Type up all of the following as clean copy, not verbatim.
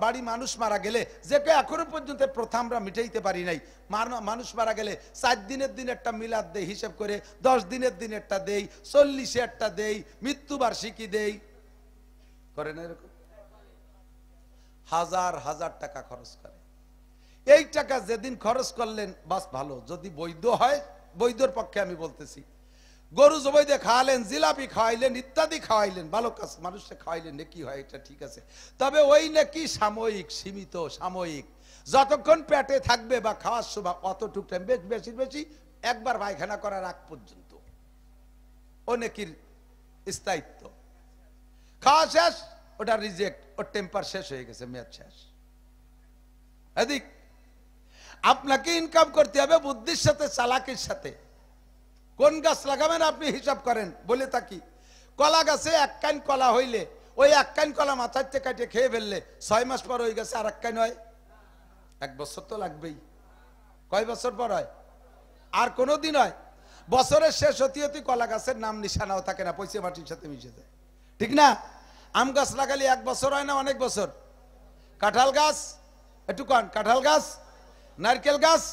বাড়ি মানুষ মারা গেলে যেটা এখনো পর্যন্ত প্রথা আমরা মিটাইতে পারি নাই, মানুষ মারা গেলে 4 দিনের দিন একটা মিলাদ দেই হিসাব করে, 10 দিনের দিন একটা দেই, 40-এ একটা দেই, মৃত্যুবার্ষিকী দেই, করে না এরকম? হাজার হাজার টাকা খরচ করে। এই টাকা যেদিন খরচ করলেন বাস ভালো, যদি বৈধ হয়, বৈধর পক্ষে আমি বলতেছি, গরু জবাই দিয়ে খাওয়ালেন, জিলাপি খাওয়াইলেন, ইত্যাদি খাওয়াইলেন, ভালো কাজ, মানুষকে খাওয়াইলেন, নেকি হয়, এটা ঠিক আছে। তবে ওই নেকি সাময়িক, সীমিত, সাময়িক, যতক্ষণ পেটে থাকবে বা খাওয়ার সময় অতটুক টাইম, বেশি বেশি একবার পায়খানা করার আগ পর্যন্ত ও নেকির স্থায়িত্ব। খাওয়া শেষ, ওটা রিজেক্ট, ওর টেম্পার শেষ হয়ে গেছে, মেয়াদ শেষ। এদিক আপনাকে ইনকাম করতে হবে বুদ্ধির সাথে, চালাকির সাথে। কোন গাছ লাগাবেন আপনি হিসাব করেন। বলে থাকি, কলা গাছে 1 কান কলা হইলে ওই 1 কান কলা মাথাতে কাটে খেয়ে ফেললে 6 মাস পর হয়ে গেছে আর 1 কান হয়, 1 বছর তো লাগবেই। কয় বছর পর হয়? আর কোনোদিন হয়? বছরের শেষ হতে হতে কলা গাছের নাম নিশানাও থাকে না, পয়সা মাটির সাথে মিশে যায়, ঠিক না? আম গাছ লাগালে 1 বছর হয় না, অনেক বছর। কাঁঠাল গাছ, একটু কন, কাঁঠাল গাছ, নারকেল গাছ।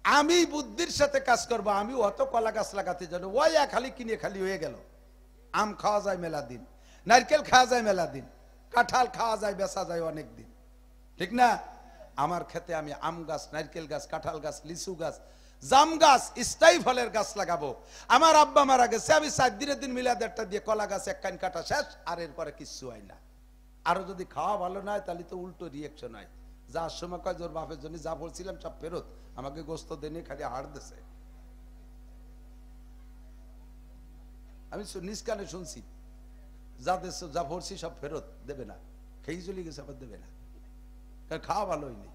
আমি বুদ্ধির সাথে কাজ করব, আমি অত কলা গাছ লাগাতে জানো, ওই খালি কিনে খালি হয়ে গেল। আম খাওয়া যায় মেলা দিন, নারকেল খাওয়া যায় মেলা দিন, কাঁঠাল খাওয়া যায়, বেচা যায় অনেক দিন, ঠিক না? আমার ক্ষেতে আমি আম গাছ, নারকেল গাছ, কাঁঠাল গাছ, লিচু গাছ, জাম গাছ, স্থায়ী ফলের গাছ লাগাবো। আমার আব্বা মারা গেছে, আমি 4 দিনের দিন মিলাদেরটা দিয়ে কলা গাছ 1 কান কাটা শেষ, আর এরপরে কিচ্ছু হয় না। আরো যদি খাওয়া ভালো না হয় তাহলে তো উল্টো রিয়েকশন হয়। যার সময় কয় জোর বাপের জন্য যা বলছিলাম সব ফেরত, আমাকে গোস্ত দেনে খালি হাড় দিছে। আমি নিজ কানে শুনছি, যা দেশ যা বলছি সব ফেরত দেবে না, খেয়ে চলে গেছে, আবার দেবে না, কারণ খাওয়া ভালো হয়নি।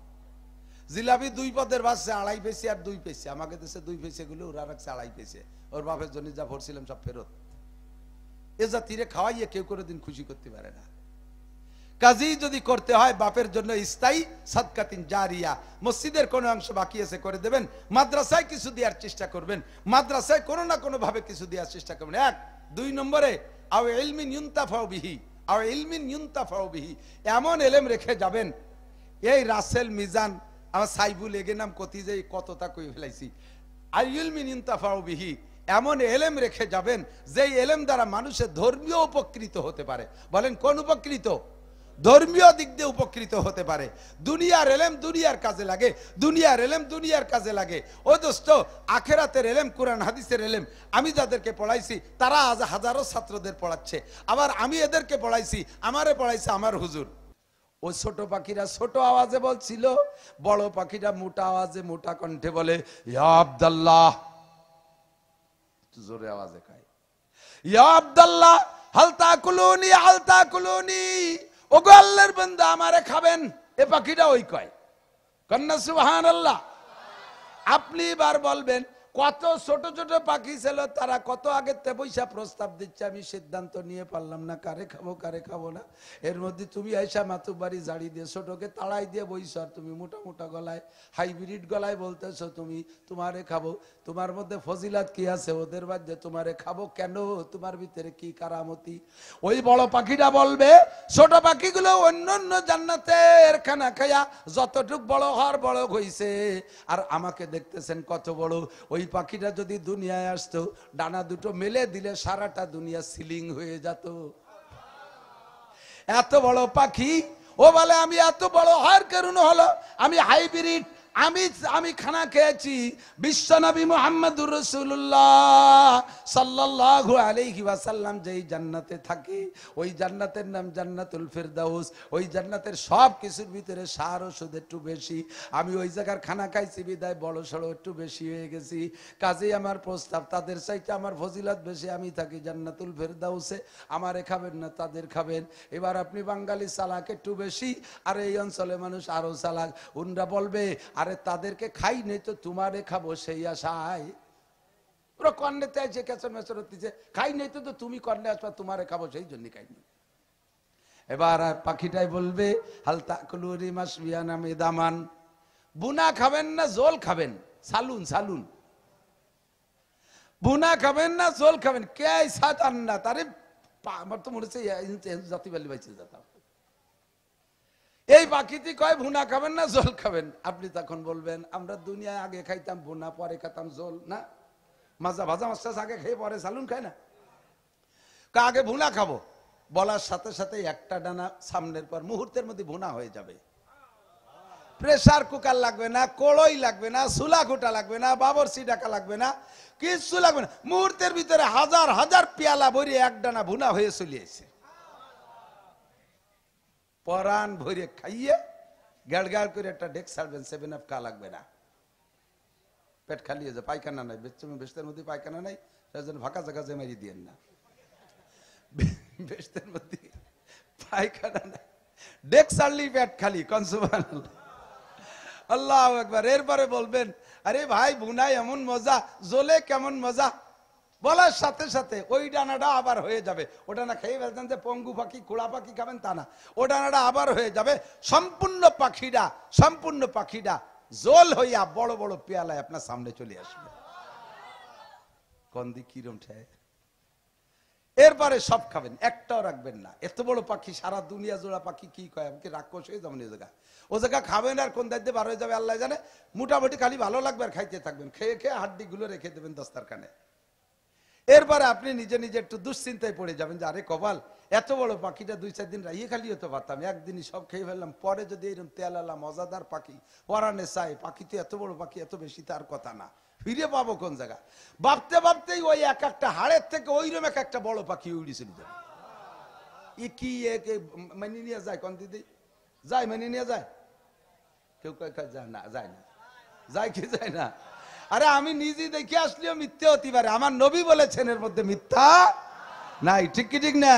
জিলাপি 2 পদের বাসছে 2.5 পয়সা আর 2 পয়সা, আমাকে দেশে 2 পয়সা গুলো, ওরা রাখছে 2.5 পয়সা। ওর বাপের জন্য যা ভরছিলাম সব ফেরত। এ জাতিরে খাওয়াইয়ে কেউ করে দিন খুশি করতে পারে না। কাজী যদি করতে হয় বাপের জন্য স্থায়ী সাদকাতিন জারিয়া, মসজিদের কোন অংশ বাকি আছে করে দেবেন, মাদ্রাসায় কিছু দেওয়ার চেষ্টা করবেন, মাদ্রাসায় কোনো না কোনো ভাবে কিছু দেওয়ার চেষ্টা করবেন। 1 2 নম্বরে আও ইলমিন ইউনতাফাউ বিহি, আও ইলমিন ইউনতাফাউ বিহি, এমন এলেম রেখে যাবেন। এই রাসেল মিজান আমার সাইবুল এগে নাম কতি যে কতটা কই ফেলাইছি। আর ইলমিন ইউনতাফাউ বিহি, এমন এলেম রেখে যাবেন যেই এলেম দ্বারা মানুষের ধর্মীয় উপকৃত হতে পারে। বলেন কোন উপকৃত? ধর্মীয় দিক দিয়ে উপকৃত হতে পারে। দুনিয়ার এলেম দুনিয়ার কাজে লাগে, দুনিয়ার এলেম দুনিয়ার কাজে লাগে। ও দোস্ত, আখেরাতের এলেম, কোরআন হাদিসের এলেম আমি যাদেরকে পড়াইছি তারা আজ হাজারো ছাত্রদের পড়াচ্ছে, আবার আমি এদেরকে পড়াইছি, আমারে পড়াইছে আমার হুজুর। ও ছোট পাখিরা ছোট আওয়াজে বলছিল, বড় পাখিরা মোটা আওয়াজে মোটা কণ্ঠে বলে, ইয়া আব্দুল্লাহ, জোরে আওয়াজে কয়, ইয়া আব্দুল্লাহ হাল তাকুলুনি হাল তাকুলুনি, ওগো আল্লাহর বান্দা আমারে খাবেন। এ পাখিটা ওই কয়, কন্না সুবহানাল্লাহ। আপনি এবার বলবেন, কত ছোট ছোট পাখি ছিল, তারা কত আগে তে পয়সা প্রস্তাব দিচ্ছে, আমি সিদ্ধান্ত নিয়ে পারলাম না কারে খাবো কারে খাবো না। এর মধ্যে তুমি আইসা মাতুবাড়ি জাড়ি দিয়ে ছোটকে তাড়াই দিয়ে বইছ, আর তুমি মোটা মোটা গলায় হাইব্রিড গলায় বলতেছো তুমি তোমারে খাবো। তোমার মধ্যে ফজিলাত কি আছে ওদের মধ্যে? তোমারে খাবো কেন? তোমার ভিতরে কি কারামতি? ওই বড় পাখিটা বলবে, ছোট পাখিগুলো অন্য অন্য জান্নাতের খানা খায়া যতটুক বড় হওয়ার বড় হইছে, আর আমাকে দেখতেছেন কত বড়। ওই পাখিটা যদি দুনিয়ায় আসতো, ডানা দুটো মেলে দিলে সারাটা দুনিয়া সিলিং হয়ে যেত। এত বড় পাখি ও বলে আমি এত বড় হওয়ার কারণ হলো আমি হাইব্রিড, আমি খানা খেয়েছি বিশ্বনবী মুহাম্মদুর রাসূলুল্লাহ সাল্লাল্লাহু আলাইহি ওয়াসাল্লাম যেই জান্নাতে থাকে, ওই জান্নাতের নাম জান্নাতুল ফেরদাউস। ওই জান্নাতের সব কিছুর ভিতরে সার ওষুধ একটু বেশি। আমি ওই জায়গার খানা খাইছি বিদায় বড় সড়ো একটু বেশি হয়ে গেছি। কাজেই আমার প্রস্তাব, তাদের চাইতে আমার ফজিলত বেশি। আমি থাকি জান্নাতুল ফেরদাউসে, আমারে খাবেন না তাদের খাবেন। এবার আপনি বাঙালি চালাক একটু বেশি, আর এই অঞ্চলে মানুষ আরো চালাক। উনরা বলবে, আরে তাদেরকে খাই নেই তো তোমারে খাবো সেই আশায়। ওরা কর্নেতে আছে কেচর মেচর হচ্ছে, খাই নেই তো তুমি কর্নে আসবা, তোমারে খাবো সেই জন্য খাইনি। এবার পাখিটাই বলবে, হাল তাকুলুনি মাসবিয়ানা মেদামান, বুনা খাবেন না জোল খাবেন? সালুন সালুন, বুনা খাবেন না জোল খাবেন? কে সাতান না তারে আমার তো মনে হচ্ছে জাতি বালি বাইছে যেতাম। পাখিতে কয় ভুনা খাবেন না জল খাবেন, আপনি তখন বলবেন আমরা দুনিয়ায় আগে খাইতাম ভুনা, পরে খেতাম জল। না, মাজা ভাজা মাছ টাছ আগে খেয়ে পরে সালুন খায় না, আগে ভুনা খাবো বলার সাথে সাথে একটা ডানা সামনের পর মুহূর্তের মধ্যে ভুনা হয়ে যাবে। প্রেসার কুকার লাগবে না, কড়ই লাগবে না, চুলা ঘুটা লাগবে না, বাবরচি ডাকা লাগবে না, কিছু লাগবে না, মুহূর্তের ভিতরে হাজার হাজার পেয়ালা ভরে এক ডানা ভুনা হয়ে চলিয়েছে। পরাণ ভরে খাইয়ে গাড় গাড় করে একটা ডেক ছাড়বেন, 7 আপ কা লাগবে না, পেট খালি হয়ে যায়। পায়খানা নাই, বেস্তের মধ্যে পায়খানা নাই, সেজন্য ফাঁকা জায়গা জেমারি দিয়েন না। বেস্তের মধ্যে পায়খানা নাই, ডেক ছাড়লি পেট খালি, কনসুমান আল্লাহু আকবার। এরপরে বলবেন আরে ভাই ভুনাই এমন মজা, জলে কেমন মজা, বলার সাথে সাথে ওই ডানাটা আবার হয়ে যাবে। ও ডানা খেয়ে ফেলতেন যে পঙ্গু পাখি খোড়া পাখি খাবেন তা না, ও ডানাটা আবার হয়ে যাবে। সম্পূর্ণ পাখিটা জল হইয়া বড় বড় পেয়ালায় আপনার সামনে চলে আসবে। কোন দিক কিরম ঠে, এরপরে সব খাবেন, একটাও রাখবেন না। এত বড় পাখি, সারা দুনিয়া জোড়া পাখি কি কয়, আমাকে রাক্ষস হয়ে যাবেন ও জায়গা খাবেন আর কোন দায়িত্বে বার হয়ে যাবে আল্লাহ জানে। মোটামুটি খালি ভালো লাগবে আর খাইতে থাকবেন, খেয়ে খেয়ে হাড্ডি গুলো রেখে দেবেন দস্তারখানে। এরপরে আপনি নিজে নিজে একটু দুশ্চিন্তায় পড়ে যাবেন যে আরে কপাল, এত বড় পাখিটা 2-4 দিন রাইয়ে খালি হতে পারতাম, একদিনই সব খেয়ে ফেললাম। পরে যদি এরকম তেলালা মজাদার পাখি পরানে চাই, পাখি তো এত বড় পাখি, এত বেশি তার কথা না, ফিরে পাবো কোন জায়গা। ভাবতে ভাবতেই ওই এক একটা হাড়ের থেকে ওইরকম এক একটা বড় পাখি উড়ি চলে যাবে। ই কি মেনে নিয়ে যায়, কোন দিদি যায়, মেনে নিয়ে যায়, কেউ কয় যায় না, যায় না, যায় কি যায় না। আরে আমি নিজে দেখে আসলেও মিথ্যে হতে পারে, আমার নবী বলেছেন এর মধ্যে মিথ্যা নাই, ঠিক কি ঠিক না।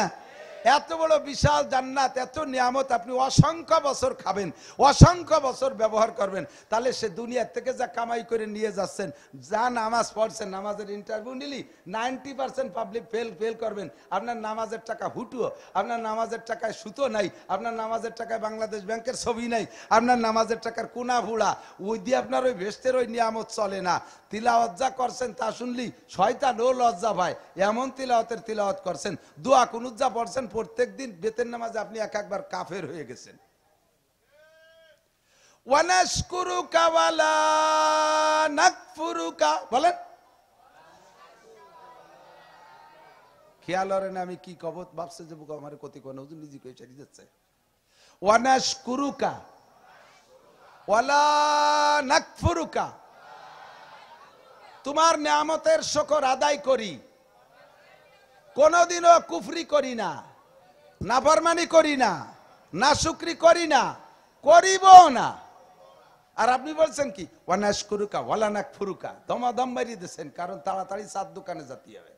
এত বড় বিশাল জান্নাত, এত নিয়ামত আপনি অসংখ্য বছর খাবেন, অসংখ্য বছর ব্যবহার করবেন। তাহলে সে দুনিয়ার থেকে যা কামাই করে নিয়ে যাচ্ছেন, যা নামাজ পড়ছেন, নামাজের ইন্টারভিউ নিলি 90% পাবলিক ফেল করবেন। আপনার নামাজের টাকা হুটুও, আপনার নামাজের টাকায় সুতো নাই, আপনার নামাজের টাকায় বাংলাদেশ ব্যাংকের ছবি নাই, আপনার নামাজের টাকার কোনা ভুড়া, ওই দিয়ে আপনার ওই ভেস্টের ওই নিয়ামত চলে না। তিলাওয়াত যা করছেন তা শুনলি শয়তানও লজ্জা পায়, এমন তিলাওয়াত করছেন, দোয়া কুনুত যা পড়ছেন প্রত্যেক দিন বেতের নামাজে আপনি একবার কাফের হয়ে গেছেন। ওয়ানাশকুরুকা ওয়ালা নাকফুরুকা, বলেন খেয়াল করেন আমি কি কবত ভাবছে যে বুক আমার কতি কোন হুজুর নিজে কই চারি যাচ্ছে। ওয়ানাশকুরুকা ওয়ালা নাকফুরুকা, তোমার নিয়ামতের শুকর আদায় করি, কোনদিনও কুফরি করি না, নাফরমানি করি না, নাশুকরি করি না, করিব না। আর আপনি বলছেন কি ওয়ানাশকুরুকা ওয়ালা নাকফুরুকা, দমাদম মারিয়ে দিয়েছেন, কারণ তাড়াতাড়ি চার দোকানে যেতে হবে।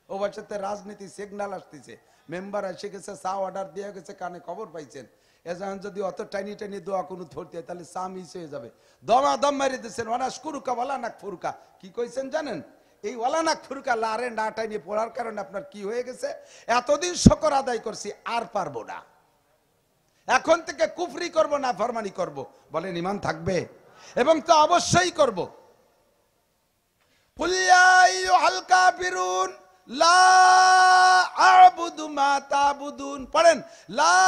ও বাচ্চাতে রাজনীতি সিগন্যাল আসতেছে, মেম্বার এসে গেছে, চা অর্ডার দিয়ে গেছে, কানে খবর পাইছেন। এজন যদি অত টাইনি দোয়া কোনো ধরতে হয় তাহলে চা মিস হয়ে যাবে। দমাদম মারিয়ে দিয়েছেন, ওয়ানাশকুরুকা ওয়ালা নাকফুরুকা। কি কইছেন জানেন? এই ওয়ালা নাকফুরুকা লারে না টাইনি পড়ার কারণে আপনার কি হয়ে গেছে, এতদিন শুকর আদায় করছি আর পারবো না, এখন থেকে কুফরি করব না, ফরমানি করব। বলেন ঈমান থাকবে? এবং তো অবশ্যই করব। কুল ইয়া আইয়ুহাল কাফিরুন লা আ'বুদু মা তা'বুদুন, পড়েন লা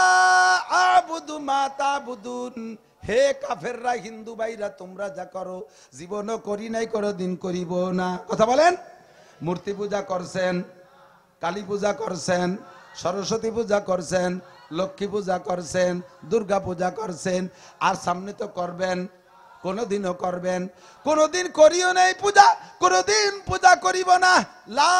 আ'বুদু মা তা'বুদুন। হে কাফেররা, হিন্দু ভাইরা, তোমরা যা করো জীবনও করি নাই, কোনোদিন করিব না। কথা বলেন। মূর্তি পূজা করছেন, কালী পূজা করছেন, সরস্বতী পূজা করছেন, লক্ষ্মী পূজা করছেন, দুর্গা পূজা করছেন, আর সামনে তো করবেন, কোনদিনও করবেন, কোনদিন করিও নাই পূজা, কোনদিন পূজা করিব না। লা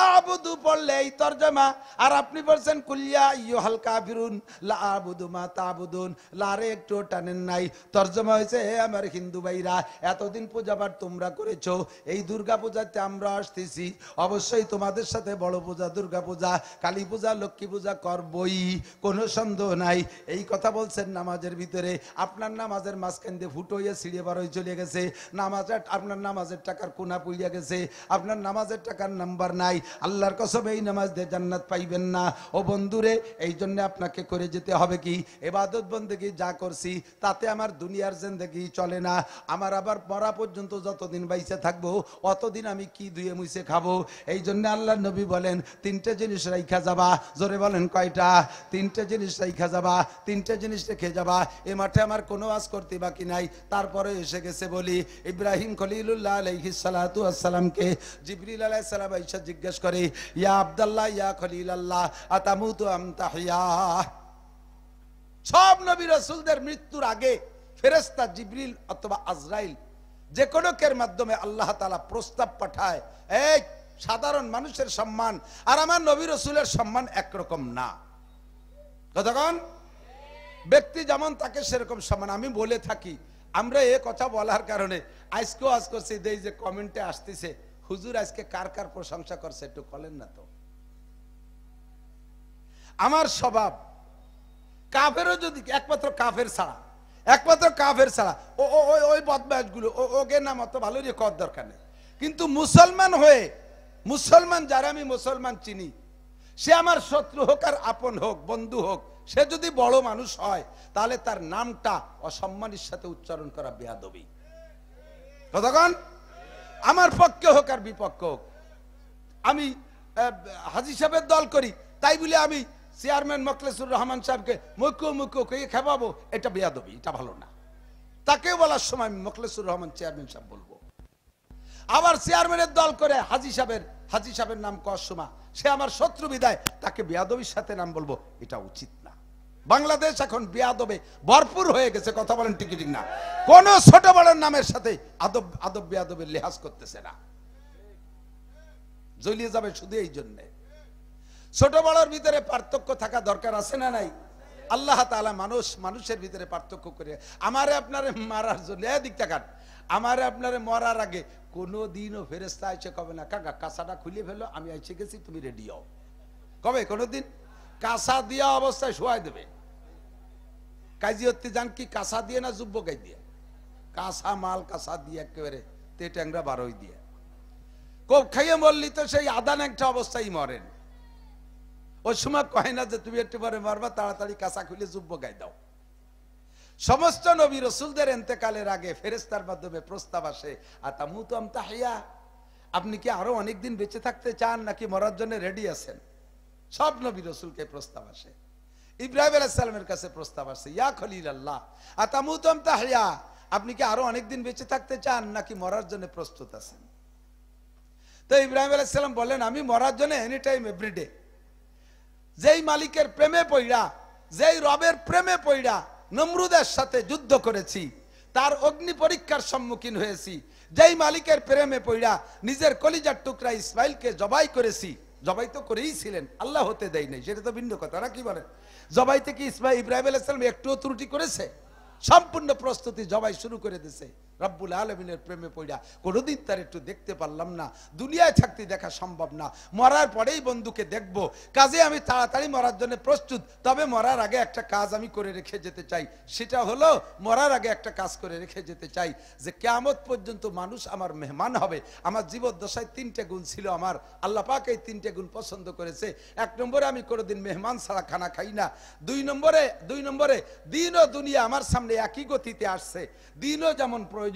আ'বুদু পড়লে এই তরজমা, আর আপনি বলছেন কুল ইয়া আইয়ুহাল কাফিরুন লা আ'বুদু মা তা'বুদুন, লারে একটু টানেন নাই। তরজমা হয়েছে, হে আমার হিন্দু ভাইরা, এতদিন পূজা পাঠ তোমরা করেছো, এই দুর্গা পূজাতে আমরা আসতেছি, অবশ্যই তোমাদের সাথে বড় পূজা দুর্গা পূজা, কালী পূজা, লক্ষ্মী পূজা করবই, কোনো সন্দেহ নাই। এই কথা বলছেন নামাজের ভিতরে, আপনার নামাজের মাঝখান দিয়ে ফুটো হয়ে ছিঁড়ে বার হয়ে চলে গেছে, নামাজের আপনার নামাজের টাকার কোনা পুড়িয়া গেছে, আপনার নামাজের নামাজের টাকার নাম্বার নাই, আল্লাহর কসম এই নামাজ দিয়ে জান্নাত পাইবেন না। ও বন্ধুরে, এই জন্য আপনাকে করে যেতে হবে কি, ইবাদত বন্দেগী যা করছি তাতে আমার দুনিয়ার জিন্দেগি চলে না। আমার আবার মরা পর্যন্ত যতদিন বাইসে থাকবো অতদিন আমি কি ধুয়ে মুছে খাবো? এই জন্য আল্লাহর নবী বলেন তিনটে জিনিস রাইখা যাবা। জোরে বলেন কয়টা? তিনটে জিনিস রাইখা যাবা, তিনটে জিনিস রেখে যাবা। এ মাঠে আমার কোনো আজ করতে বাকি নাই, তারপরে এসে গেছে বলি। ইব্রাহিম খলিলুল্লাহ আলাইহিস সালাতু ওয়াস সালামকে জিবরিল আলাইহিস সালাম আইসা জিজ্ঞেস করে, ইয়া আব্দুল্লাহ ইয়া খলিলাল্লাহ আতামুতু আম তাহইয়া। সব নবী রাসূলদের মৃত্যুর আগে ফেরেশতা জিবরিল অথবা আজরাইল যে কোনো কের মাধ্যমে আল্লাহ তাআলা প্রস্তাব পাঠায়, এই সাধারণ মানুষের সম্মান আর আমার নবী রাসূলের সম্মান একরকম না। কতক্ষণ ব্যক্তি যেমন তাকে সেরকম সম্মান। আমি বলে থাকি, আমরা এ কথা বলার কারণে আজকেও আজ করছি, এই যে কমেন্টে আসতেছে, হুজুর আজকে কার কার প্রশংসা করছে একটু বলেন না তো। আমার স্বভাব কাফেরও যদি একমাত্র কাফের ছাড়া ওই বদমাইশগুলো ওকে নাম অত ভালো রে কর দরকার নেই, কিন্তু মুসলমান হয়ে মুসলমান যারা আমি মুসলমান চিনি, সে আমার শত্রু হোক আর আপন হোক বন্ধু হোক, সে যদি বড় মানুষ হয় তাহলে তার নামটা অসম্মানের সাথে উচ্চারণ করা বেয়াদবি। কতক্ষণ আমার পক্ষে হোক আর বিপক্ষে হোক। আমি হাজী সাহেবের দল করি তাই বলে আমি চেয়ারম্যান মোখলেসুর রহমান সাহেবকে মুখো খেপাবো, এটা বেয়াদবি, এটা ভালো না। তাকে বলার সময় আমি মোখলেসুর রহমান চেয়ারম্যান সাহেব বলবো। আবার চেয়ারম্যানের দল করে হাজী সাহেবের নাম কওয়ার সময় সে আমার শত্রু বিদায় তাকে বেয়াদবির সাথে নাম বলবো, এটা উচিত না। বাংলাদেশ এখন বেয়াদবে ভরপুর হয়ে গেছে, কথা বলেন ঠিক ঠিক না? কোন ছোট বড় নামের সাথে আদব বেয়াদবের লিহাজ করতেছে না, জ্বলিয়ে যাবে শুধু এই জন্যে। ছোট বড়র ভিতরে পার্থক্য থাকা দরকার আছে না নাই? আল্লাহ তাআলা মানুষের ভিতরে পার্থক্য করে আমারে আপনারে মারার জন্য এদিক টাকার আমারে আপনারে মরার আগে কোনোদিনও ফেরেশতা এসে কবে না কাকা কাঁচাটা খুলে ফেলো, আমি এসে গেছি, তুমি রেডি হও। কবে? কোনোদিন কাঁচা দিয়া অবস্থায় শোয়াই দেবে। কাজী হতে যান কি কাঁচা দিয়ে না যুব্য গাই দিয়ে? কাঁচা মাল কাঁচা দিয়ে একেবারে তে ট্যাংরা বারোই দিয়ে কোপ খাইয়ে মরলি তো সেই আদান একটা অবস্থায় মরেন। ওই সময় কয় না যে তুমি একটু পরে মারবা, তাড়াতাড়ি কাঁচা খুলে যুব্য গাই দাও। সমস্ত নবী রাসূলদের ইন্তেকালের আগে ফেরেশতার মাধ্যমে প্রস্তাব আসে, আতামুতু আম তাহইয়া, আপনি কি আরো অনেকদিন বেঁচে থাকতে চান নাকি মরার জন্য রেডি আছেন? সব নবী রাসূলকে প্রস্তাব আসে। ইব্রাহিম আলাইহিস সালামের কাছে প্রস্তাব আসে, ইয়া খলিলাল্লাহ আতামুতু আম তাহইয়া, আপনি কি আরো অনেকদিন বেঁচে থাকতে চান নাকি মরার জন্য প্রস্তুত আছেন? তো ইব্রাহিম আলাইহিস সালাম বলেন, আমি মরার জন্য এনি টাইম এভরিডে। যেই মালিকের প্রেমে পইড়া, যেই রবের প্রেমে পইড়া নমরুদের সাথে যুদ্ধ করেছি, তার অগ্নি পরীক্ষার সম্মুখীন হয়েছি, যেই মালিকের প্রেমে পইড়া নিজের কলিজার টুকরা ইসমাইলকে জবাই করেছি, জবাই তো করেই ছিলেন, আল্লাহ হতে দেয় নাই, সেটা তো ভিন্ন কথা না? কি বলেন? জবাই থেকে ইব্রাহিম আলাইহিস সালাম একটুও ত্রুটি করেছে? সম্পূর্ণ প্রস্তুতি, জবাই শুরু করে দিয়েছে। রব্বুল আলামিনের প্রেমে পড়া কোনোদিন তার একটু দেখতে পারলাম না, দুনিয়ায় থাকতে দেখা সম্ভব না, মরার পরেই বন্ধুকে দেখব। কাজে আমি তাড়াতাড়ি মরার জন্য প্রস্তুত, তবে মরার আগে একটা কাজ আমি করে রেখে যেতে চাই। সেটা হলো মরার আগে একটা কাজ করে রেখে যেতে চাই যে কিয়ামত পর্যন্ত মানুষ আমার মেহমান হবে। আমার জীবদ্দশায় তিনটে গুণ ছিল, আমার আল্লাহ পাক এই তিনটে গুণ পছন্দ করেছে। এক নম্বরে আমি কোনোদিন মেহমান ছাড়া খানা খাই না। দুই নম্বরে দিন ও দুনিয়া আমার সামনে একই গতিতে আসছে, দিনও যেমন প্রয়োজন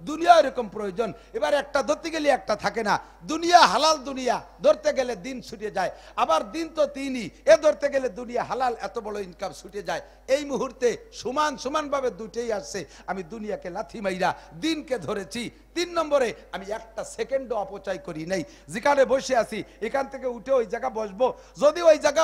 দুনিয়া এরকম প্রয়োজন। এবার একটা ধরতে গেলে একটা থাকে না, দুনিয়া হালাল, দুনিয়া ধরতে গেলে দিন ছুটে যায়, আবার দিন তো তিনই, এ ধরতে গেলে দুনিয়া হালাল, এত বড় ইনকাম ছুটে যায়। এই মুহূর্তে সমান ভাবে দুটেই আসছে, আমি দুনিয়াকে লাথি মাইরা দিনকে ধরেছি। তিন নম্বরে আমি একটা সেকেন্ডও অপচয় করি নাই। যেখানে বসে আছি এখান থেকে উঠে ওই জায়গা বসবো, যদি ওই জায়গা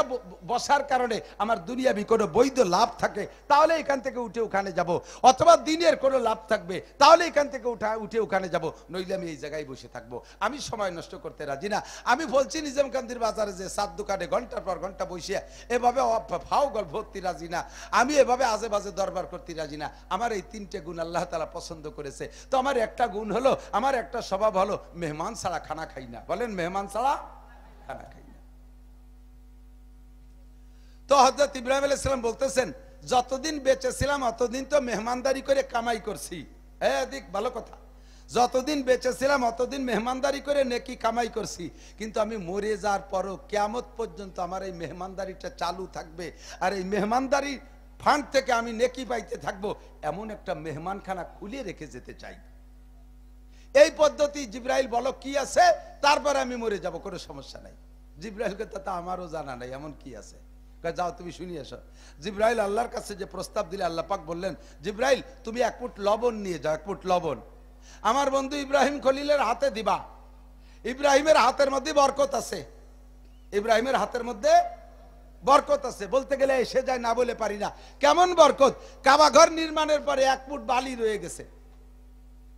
বসার কারণে আমার দুনিয়াবি কোনো বৈধ লাভ থাকে তাহলে এখান থেকে উঠে ওখানে যাব, অথবা দিনের কোনো লাভ থাকবে তাহলে এখান থেকে উঠে ওখানে যাব, নইলে আমি এই জায়গায় বসে থাকবো। আমি সময় নষ্ট করতে রাজি না। আমি বলছি নিজামকান্দির বাজারে যে সাত দোকানে ঘন্টার পর ঘন্টা বসে এভাবে ফাও গল্প ভর্তি রাজি না, আমি এভাবে আজে বাজে দরবার করতে রাজি না। আমার এই তিনটে গুণ আল্লাহ তাআলা পছন্দ করেছে। তো আমার একটা গুণ হলো, আমার একটা স্বভাব হলো মেহমান ছাড়া খানা খাই না। বলেন, মেহমান ছাড়া খানা খাই না। তো হযরত ইব্রাহিম আলাইহিস সালাম বলতেছেন, যতদিন বেঁচে ছিলাম অতদিন তো মেহমানদারি করে কামাই করছি। এদিক ভালো কথা, যতদিন বেঁচে ছিলাম অতদিন মেহমানদারি করে নেকি কামাই করছি, কিন্তু আমি মরে যাওয়ার পরও কিয়ামত পর্যন্ত আমার এই মেহমানদারিটা চালু থাকবে, আর এই মেহমানদারি ফান্ড থেকে আমি নেকি পাইতে থাকবো, এমন একটা মেহমানখানা খুলে রেখে যেতে চাই। এই পদ্ধতি জিব্রাইল বলো কি আছে, তারপরে আমি মরে যাব, কোনো সমস্যা নাই। জিব্রাইলকে তা আমারও জানা নাই এমন কি আছে, যাও তুমি শুনিয়ে এসো। জিব্রাইল আল্লাহর কাছে যে প্রস্তাব দিলে, আল্লাহ পাক বললেন জিব্রাইল তুমি 1 ফুট লবণ নিয়ে যাও, 1 ফুট লবণ আমার বন্ধু ইব্রাহিম খলিলের হাতে দিবা। ইব্রাহিমের হাতের মধ্যে বরকত আছে, ইব্রাহিমের হাতের মধ্যে বরকত আছে, বলতে গেলে এসে যায় না বলে পারি না। কেমন বরকত? কাবাঘর নির্মাণের পরে 1 ফুট বালি রয়ে গেছে।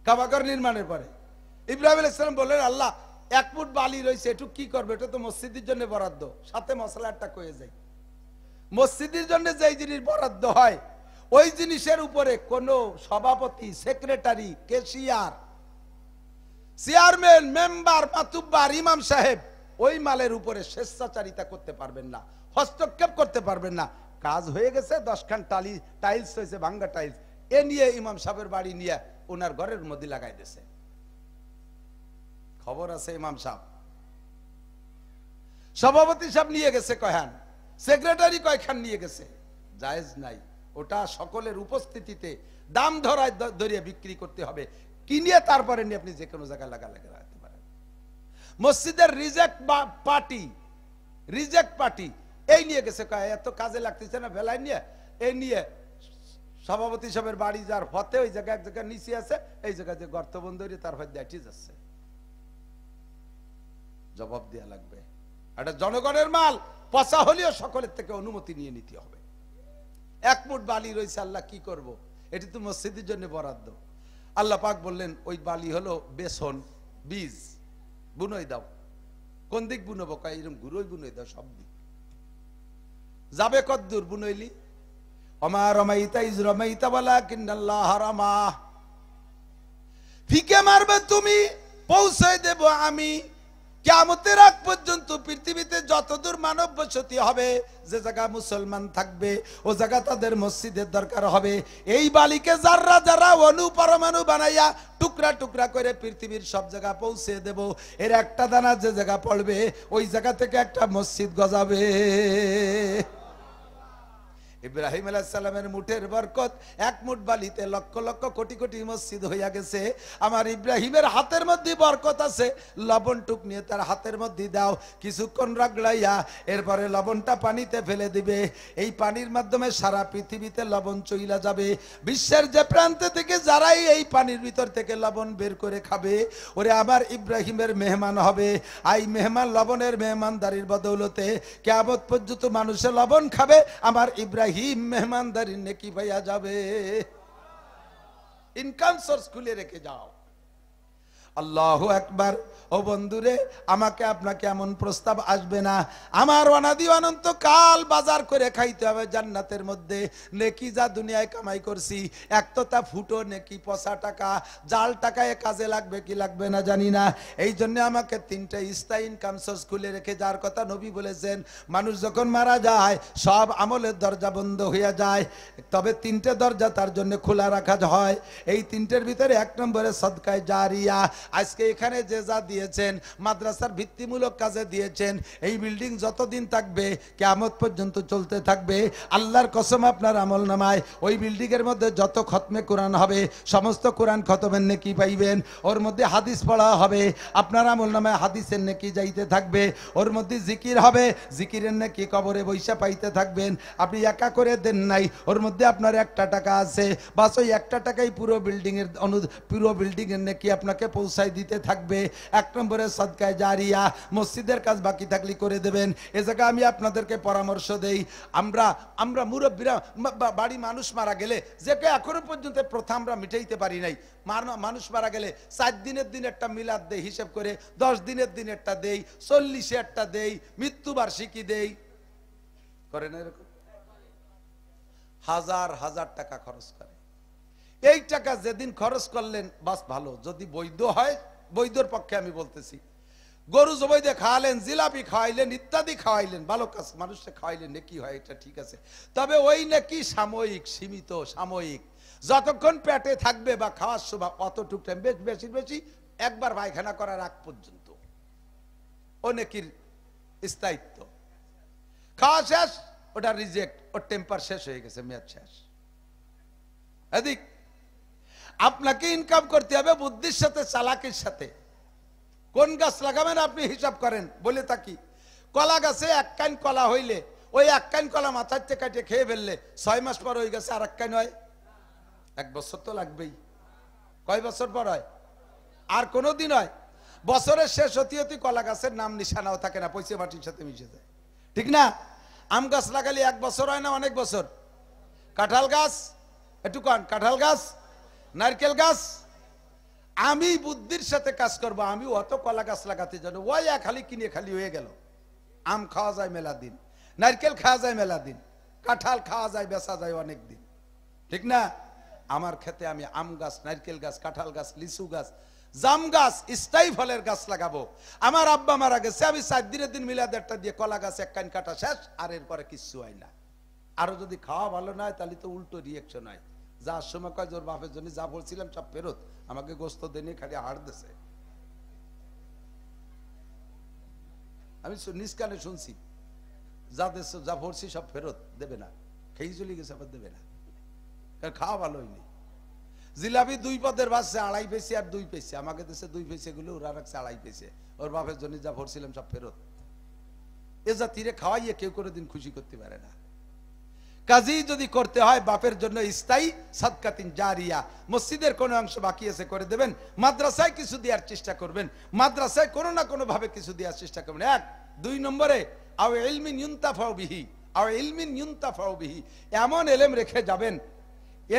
কাবাঘর নির্মাণের পরে ইব্রাহিম আলাইহিস সালাম বললেন আল্লাহ 1 ফুট বালি রয়েছে, একটু কি করবে? এটা তো মসজিদের জন্য বরাদ্দ। সাথে মশলাটা কয়ে যাই, মসজিদের জন্য যেই জিনিস বরাদ্দ হয় ওই জিনিসের উপরে কোন সভাপতি, secretary, cashier, chairman, member, Matubbar, ইমাম সাহেব ওই মালের উপরে স্বেচ্ছাচারিতা করতে পারবেন না, হস্তক্ষেপ করতে পারবেন না। কাজ হয়ে গেছে, 10 খান টাইলস হয়েছে, ভাঙ্গা টাইলস, এ নিয়ে ইমাম সাহেবের বাড়ি নিয়ে ওনার ঘরের মধ্যে লাগাই দিয়েছে। খবর আছে ইমাম সাহেব, সভাপতি সাহেব নিয়ে গেছে কয়খান, সেক্রেটারি কয়খান নিয়ে গেছে, জায়েজ নাই। ওটা সকলের উপস্থিতিতে দাম ধরিয়ে বিক্রি করতে হবে, কিনিয়ে তারপরে নিয়ে আপনি যে কোনো জায়গায় লাগাতে পারেন। মসজিদের রিজেক্ট পার্টি এই নিয়ে গেছে, এত কাজে লাগতেছে না বেলায় নিয়ে, এই নিয়ে সভাপতি সাহেবের বাড়ি যার হতে ওই জায়গায় এক জায়গায় নিচে আছে, এই জায়গায় যে গর্ত বন্ধ হয়ে তার হয়তো দাঁড়িয়ে যাচ্ছে, জবাব দেওয়া লাগবে। এটা জনগণের মাল, পচা হলেও সকলের থেকে অনুমতি নিয়ে নিতে হবে। 1 ফুট বালি রয়েছে, আল্লাহ কি করব? এটি তো মসজিদের জন্য বরাদ্দ। আল্লাহ পাক বললেন ওই বালি হলো বেসন বীজ, বুনই দাও। কোন দিক বুনবো? এরকম ঘুরোই বুনই দাও, সব দিক যাবে। কদ্দুর বুনইলি? ওমা রমাইতা ইজ রমাইতা ওয়ালাকিন্নাল্লাহ রামা। ফিকে মারবে তুমি, পৌঁছে দেব আমি। কিয়ামতের আগ পর্যন্ত পৃথিবীতে যতদূর মানব বসতি হবে, যে জায়গা মুসলমান থাকবে ও জায়গা তাদের মসজিদের দরকার হবে। এই বালিকে যারা যারা অনুপরমাণু বানাইয়া টুকরা টুকরা করে পৃথিবীর সব জায়গা পৌঁছে দেব। এর একটা দানা যে জায়গা পড়বে ওই জায়গা থেকে একটা মসজিদ গজাবে। ইব্রাহিম আলাইহিস সালামের মুঠের বরকত, 1 মুঠ বালিতে লক্ষ লক্ষ কোটি কোটি মসজিদ হইয়া গেছে। আমার ইব্রাহিমের হাতের মধ্যে বরকত আছে। লবণ টুক নিয়ে তার হাতের মধ্যে দাও, কিছুক্ষণ রাগড়াইয়া এরপরে লবণটা পানিতে ফেলে দিবে। এই পানির মাধ্যমে সারা পৃথিবীতে লবণ চইলা যাবে। বিশ্বের যে প্রান্তে থেকে যারাই এই পানির ভিতর থেকে লবণ বের করে খাবে, ওরে আমার ইব্রাহিমের মেহমান হবে। এই মেহমান, লবণের মেহমানদারির বদৌলতে কিয়ামত পর্যন্ত মানুষে লবণ খাবে। আমার ইব্রাহিম মেহমানদারি নেকি ভাইয়া যাবে। ইনকাম সোর্স খুলে রেখে যাও। আল্লাহু আকবার। ও বন্ধুরে, আমাকে আপনাকে এমন প্রস্তাব আসবে না। আমার অনাদি অনন্ত কাল বাজার করে খাইতে হবে জান্নাতের মধ্যে। নেকি যা দুনিয়ায় কামাই করছি, এক তো তা ফুটো নেকি, পচা টাকা, জাল টাকায় কাজে লাগবে কি লাগবে না জানি না। এই জন্য আমাকে 3টে স্থায়ী ইনকাম সোর্স খুলে রেখে যাওয়ার কথা নবী বলেছেন। মানুষ যখন মারা যায় সব আমলের দরজা বন্ধ হয়ে যায়, তবে 3টে দরজা তার জন্য খোলা রাখা হয়। এই 3টের ভিতরে 1 নম্বরে সদকায়ে জারিয়া। আজকে এখানে যে যা দিয়েছেন, মাদ্রাসার ভিত্তিমূলক কাজে দিয়েছেন, এই বিল্ডিং যতদিন থাকবে কিয়ামত পর্যন্ত চলতে থাকবে। আল্লাহর কসম, আপনার আমল নামায় ওই বিল্ডিং এর মধ্যে যত খতমে কোরআন হবে সমস্ত কোরআন খতমের নেকি পাইবেন। ওর মধ্যে হাদিস পড়া হবে, আপনার আমল নামায় হাদিসের নেকি যাইতে থাকবে। ওর মধ্যে জিকির হবে, জিকিরের নেকি কবরে বৈশা পাইতে থাকবেন। আপনি একা করে দেন নাই, ওর মধ্যে আপনার 1টা টাকা আছে, বাস ওই 1টা টাকাই পুরো বিল্ডিং এর নেকি আপনাকে পৌঁছায় দিতে থাকবে। 1 নম্বরে সদকায়ে জারিয়া, মসজিদের কাজ বাকি থাকলে করে দেবেন। এ জায়গায় আমি আপনাদেরকে পরামর্শ দেই, আমরা মুরব্বীরা বাড়ি মানুষ মারা গেলে, যেটা এখনো পর্যন্ত প্রথা আমরা মিটাইতে পারি নাই, মানুষ মারা গেলে 4 দিনের দিন একটা মিলাদ দেই হিসেব করে, 10 দিনের দিন একটা দেই, 40-এ একটা দেই, মৃত্যুবার্ষিকী দেই, করেন এরকম? হাজার হাজার টাকা খরচ করে। এই টাকা যেদিন খরচ করলেন বাস ভালো, যদি বৈধ হয়, বৈধর পক্ষে আমি বলতেছি, গরু জবাই দিয়ে খাওয়ালেন, জিলাপি খাওয়াইলেন, ইত্যাদি খাওয়াইলেন, ভালো কাজ, মানুষকে খাওয়াইলেন, নেকি হয়, এটা ঠিক আছে। তবে ওই নেকি সাময়িক, সীমিত, সাময়িক। যতক্ষণ পেটে থাকবে বা খাওয়ার সময় অতটুক টাইম, বেশি বেশি একবার পায়খানা করার আগ পর্যন্ত অনেকের স্থায়িত্ব। খাওয়া শেষ, ওটা রিজেক্ট, ওর টেম্পার শেষ হয়ে গেছে, মেয়াদ শেষ। এদিক আপনাকে ইনকাম করতে হবে বুদ্ধির সাথে, চালাকির সাথে। কোন গাছ লাগাবেন আপনি হিসাব করেন। বলে থাকি, কলা গাছে এক কান কলা হইলে ওই এক কান কলা মাথার থেকে কাটে খেয়ে ফেললে 6 মাস পর ওই গাছে আর এক কান হয়? 1 বছর তো লাগবেই। কয় বছর পর হয়? আর কোনোদিন হয়? বছরের শেষ হতে হতে কলা গাছের নাম নিশানাও থাকে না, পয়সা মাটির সাথে মিশে যায়, ঠিক না? আম গাছ লাগালে 1 বছর হয় না অনেক বছর? কাঁঠাল গাছ, একটু কন, কাঁঠাল গাছ, নারকেল গাছ। আমি বুদ্ধির সাথে কাজ করব, আমি অত কলা গাছ লাগাতে জানো, ওই খালি কিনে খালি হয়ে গেল। আম খাওয়া যায় মেলা দিন, নারকেল খাওয়া যায় মেলা দিন, কাঁঠাল খাওয়া যায় বেচা যায় অনেক দিন, ঠিক না? আমার ক্ষেতে আমি আম গাছ, নারকেল গাছ, কাঁঠাল গাছ, লিচু গাছ, জাম গাছ, স্থায়ী ফলের গাছ লাগাবো। আমার আব্বা মারা গেছে, আমি 4 দিনের দিন মিলাদেরটা দিয়ে কলা গাছ এক কান কাটা শেষ, আর এরপরে কিচ্ছু হয় না। আরো যদি খাওয়া ভালো না হয় তাহলে তো উল্টো রিয়েকশন হয়। যার সময় কয় জোর বাপের জন্য যা বলছিলাম সব ফেরত, আমাকে গোস্ত দেনে খালি হাড় দিছে। আমি নিজ কানে শুনছি, যা দেশ যা ভরছি সব ফেরত দেবে না, খেয়ে চলে গেছে আবার দেবে না, কারণ খাওয়া ভালো হয়নি। জিলাপি 2 পদের বাসছে 2.5 পয়সা আর 2 পয়সা, আমাকে দেশে 2 পয়সা গুলো ওরা রাখছে 2.5 পয়সা, ওর বাপের জন্য যা ভরছিলাম সব ফেরত। এ জাতিরে খাওয়াইয়ে কেউ কোনোদিন খুশি করতে পারে না। কাজী যদি করতে হয় বাপের জন্য স্থায়ী সাদকাতিন জারিয়া, মসজিদের কোন অংশ বাকি আছে করে দেবেন, মাদ্রাসায় কিছু দেওয়ার চেষ্টা করবেন, মাদ্রাসায় কোনো না কোনো ভাবে কিছু দেওয়ার চেষ্টা করবেন। 1 2 নম্বরে আও ইলমিন ইউনতাফাউ বিহি, আও ইলমিন ইউনতাফাউ বিহি, এমন এলেম রেখে যাবেন।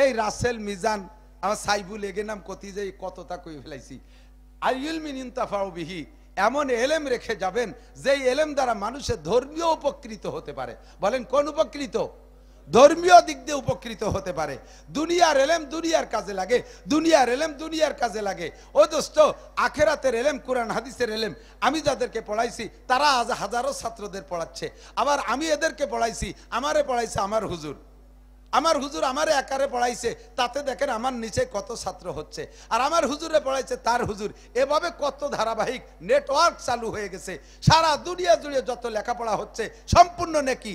এই রাসেল মিজান আমার সাইবুল এগে নাম কতি যে কতটা কই ফেলাইছি। আর ইলমিন ইউনতাফাউ বিহি, এমন এলেম রেখে যাবেন যেই এলেম দ্বারা মানুষের ধর্মীয় উপকৃত হতে পারে। বলেন কোন উপকৃত? ধর্মীয় দিক দিয়ে উপকৃত হতে পারে। দুনিয়ার এলেম দুনিয়ার কাজে লাগে, দুনিয়ার এলেম দুনিয়ার কাজে লাগে। ও দোস্ত, আখেরাতের এলেম, কোরআন হাদিসের এলেম আমি যাদেরকে পড়াইছি তারা আজ হাজারো ছাত্রদের পড়াচ্ছে। আবার আমি এদেরকে পড়াইছি, আমারে পড়াইছে আমার হুজুর, আমার হুজুর আমারে একারে পড়াইছে, তাতে দেখেন আমার নিচে কত ছাত্র হচ্ছে, আর আমার হুজুরে পড়াইছে তার হুজুর, এভাবে কত ধারাবাহিক নেটওয়ার্ক চালু হয়ে গেছে। সারা দুনিয়া জুড়ে যত লেখাপড়া হচ্ছে সম্পূর্ণ নেকি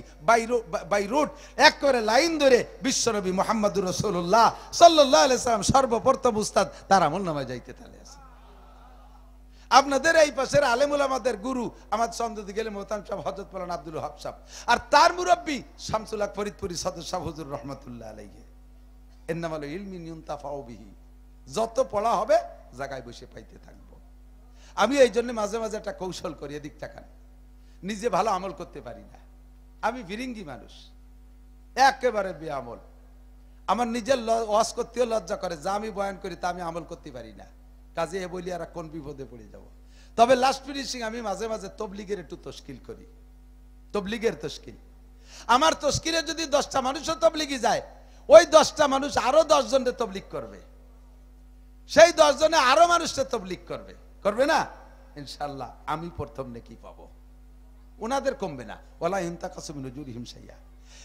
বাই রুট এক করে লাইন ধরে বিশ্বনবী মুহাম্মদুর রাসূলুল্লাহ সাল্লাল্লাহু আলাইহি সাল্লাম সর্বপ্রথম উস্তাদ তার আমলনামায় যাইতে তালে আছে। আপনাদের এই পাশের আলেম উলামাদের গুরু আমাদের সন্দেহ গেলে মোহতারাম সাহেব হযরত মাওলানা আব্দুল ওয়াহাব সাহেব, আর তার মুরব্বী শামসুল হক ফরিদপুরি সদর সাহেব হুজুর রাহমাতুল্লাহ আলাইহি। ইন্নামাল ইলমি ইউনতাফাউ বিহি, যত পড়া হবে জায়গায় বসে পাইতে থাকবো। আমি এই জন্য মাঝে মাঝে একটা কৌশল করি, এদিক তাকান, নিজে ভালো আমল করতে পারি না, আমি ফিরিঙ্গি মানুষ, একেবারে বেআমল। আমার নিজের ওয়াজ করতেও লজ্জা করে, যা আমি বয়ান করি তা আমি আমল করতে পারি না। কাজে এ বলি আর কোন বিপদে পড়ে যাব। তবে লাস্ট ফিনিশিং আমি মাঝে মাঝে তবলিগের একটু তশকিল করি, তবলিগের তশকিল। আমার তশকিলে যদি 10টা মানুষও তবলিগি যায়, ওই 10টা মানুষ আরো 10 জনের তবলিগ করবে, সেই 10 জনে আরো মানুষের তবলিগ করবে, করবে না? ইনশাআল্লাহ আমি প্রথম নেকি পাবো, ওনাদের কমবে না। ওয়ালা ইনতাকাসু মিন উজুরিহিম শাইয়া।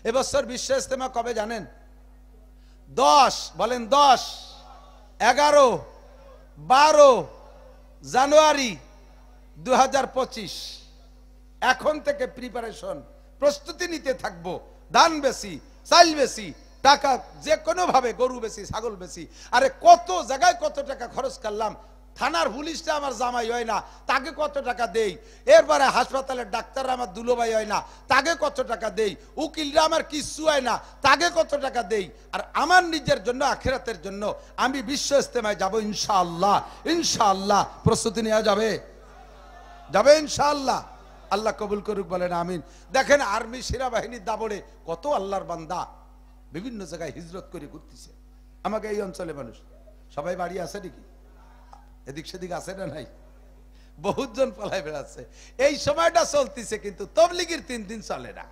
এবছর বিশ্ব ইজতেমা কবে জানেন? 10, বলেন 10, 11, 12 জানুয়ারি 2025। এখন থেকে প্রিপারেশন, প্রস্তুতি নিতে থাকবো। দান বেশি, চাল বেশি, টাকা যে কোনো ভাবে, গরু বেশি, ছাগল বেশি, আরে কত জায়গায় কত টাকা খরচ করলাম। থানার পুলিশটা আমার জামাই হয় না, তাকে কত টাকা দেই। এরপরে হাসপাতালের ডাক্তাররা আমার দুলোভাই হয় না, তাকে কত টাকা দেই। উকিলরা আমার কিচ্ছু হয় না, তাকে কত টাকা দেই। আর আমার নিজের জন্য, আখিরাতের জন্য আমি বিশ্ব ইজতেমায় যাব ইনশাআল্লাহ। ইনশাআল্লাহ প্রস্তুতি নেওয়া যাবে, যাবে ইনশাআল্লাহ। আল্লাহ কবুল করুক, বলেন আমিন। দেখেন আর্মি সেনাবাহিনীর দাবড়ে কত আল্লাহর বান্দা বিভিন্ন জায়গায় হিজরত করে ঘুরতেছে। আমাকে এই অঞ্চলে মানুষ সবাই বাড়ি আছে নাকি? এদিক সেদিক আছে না নাই? বহুত জন পালায় বেড়াচ্ছে। এই সময়টা চলতেছে, কিন্তু তবলিগের 3 দিন চলে না।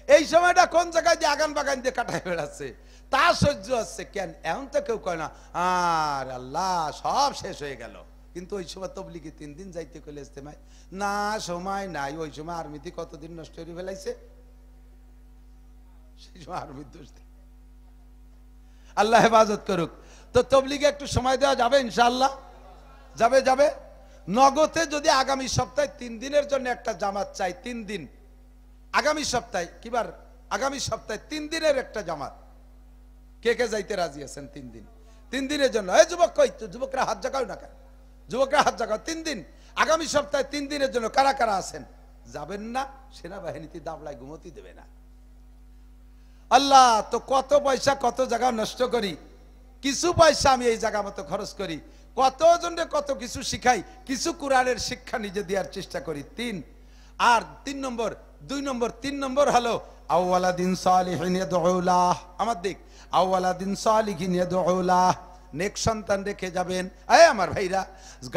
এই সময়টা কোন জায়গায় যে আগান বাগান দিয়ে কাটায় বেড়াচ্ছে, তা সহ্য হচ্ছে কেন? এমন তো কেউ কয় না আর আল্লাহ সব শেষ হয়ে গেল, কিন্তু ওই সময় তবলিগে 3 দিন যাইতে কইলে ইজতেমায় না, সময় নাই। ওই সময় আর্মিতে কতদিন নষ্ট করে ফেলাইছে, সেই সময় আর্মির দোষ দেয়। আল্লাহ হেফাজত করুক। তো তবলিগে একটু সময় দেওয়া যাবে ইনশাআল্লাহ? যাবে যাবে। নগদে যদি আগামী সপ্তাহে 3 দিনের জন্য একটা জামাত চাই, 3 দিন আগামী সপ্তাহে, কিবার আগামী সপ্তাহে 3 দিনের একটা জামাত, কে কে যাইতে রাজি আছেন? 3 দিন, 3 দিনের জন্য। এই যুবক কই? যুবকরা হাত জাগাও না কেন? যুবকরা হাত জাগাও। 3 দিন আগামী সপ্তাহে 3 দিনের জন্য কারা কারা আছেন? যাবেন না? সেনাবাহিনীতে দাবলায় ঘুমোতে দেবে না। আল্লাহ, তো কত পয়সা কত জায়গা নষ্ট করি, কিছু পয়সা আমি এই জায়গা মতো খরচ করি, কতজনকে কত কিছু শিখাই, কিছু কোরআনের শিক্ষা নিজে দেওয়ার চেষ্টা করি। 3 আর 3 নম্বর 2 নম্বর 3 নম্বর হলো আউওয়ালাদিন সালিহিন ইয়াদউলাহ। আমার দিক আউওয়ালাদিন সালিহিন ইয়াদউলাহ, নেক সন্তান রেখে যাবেন। এই আমার ভাইরা,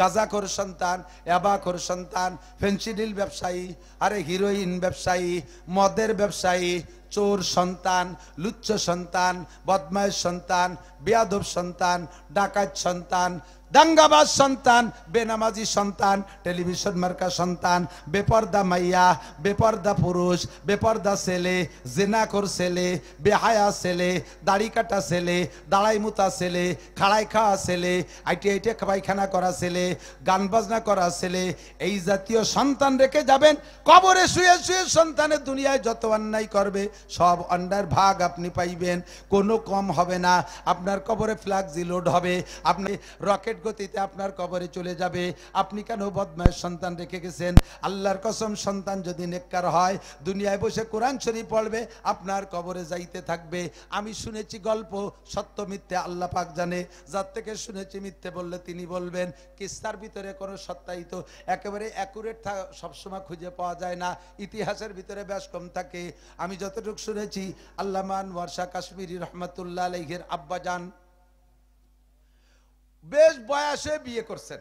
গাঁজাখোর সন্তান, ইয়াবাখোর সন্তান, ফেন্সিডিল ব্যবসায়ী, আরে হিরোইন ব্যবসায়ী, মদের ব্যবসায়ী, চোর সন্তান, লুচ্চ সন্তান, বদমাইশ সন্তান, বেয়াদব সন্তান, ডাকাত সন্তান, দাঙ্গাবাজ সন্তান, বেনামাজি সন্তান, টেলিভিশন মার্কা সন্তান, বেপর্দা মাইয়া, বেপর্দা পুরুষ, বেপর্দা ছেলে, জিনাখোর ছেলে, বেহায়া ছেলে, দাড়ি কাটা ছেলে, দাড়াই মুতা ছেলে, খাড়াই খাওয়া ছেলে, আইটে পায়খানা করা ছেলে, গান বাজনা করা ছেলে, এই জাতীয় সন্তান রেখে যাবেন। কবরে শুয়ে শুয়ে সন্তানের দুনিয়ায় যত অন্যায় করবে সব অন্যায়ের ভাগ আপনি পাইবেন, কোনো কম হবে না। আপনার কবরে ফ্ল্যাক্সি লোড হবে, আপনি রকেট গতিতে আপনার কবরে চলে যাবে। আপনি কেন বদমাইশ সন্তান রেখে গেছেন? আল্লাহর কসম, সন্তান যদি নেককার হয়, দুনিয়ায় বসে কোরআন শরীফ পড়বে, আপনার কবরে যাইতে থাকবে। আমি শুনেছি গল্প, সত্য মিথ্যে আল্লাহ পাক জানে। যার থেকে শুনেছি মিথ্যে বললে তিনি বলবেন। কিস্সার ভিতরে কোনো সত্যায়িত একেবারে অ্যাকুরেট সবসময় খুঁজে পাওয়া যায় না, ইতিহাসের ভিতরে বেশ কম থাকে। আমি যতটুকু শুনেছি, আল্লামা আনোয়ার শাহ কাশ্মীরি রহমাতুল্লাহ আলাইহির আব্বাজান বেশ বয়সে বিয়ে করছেন।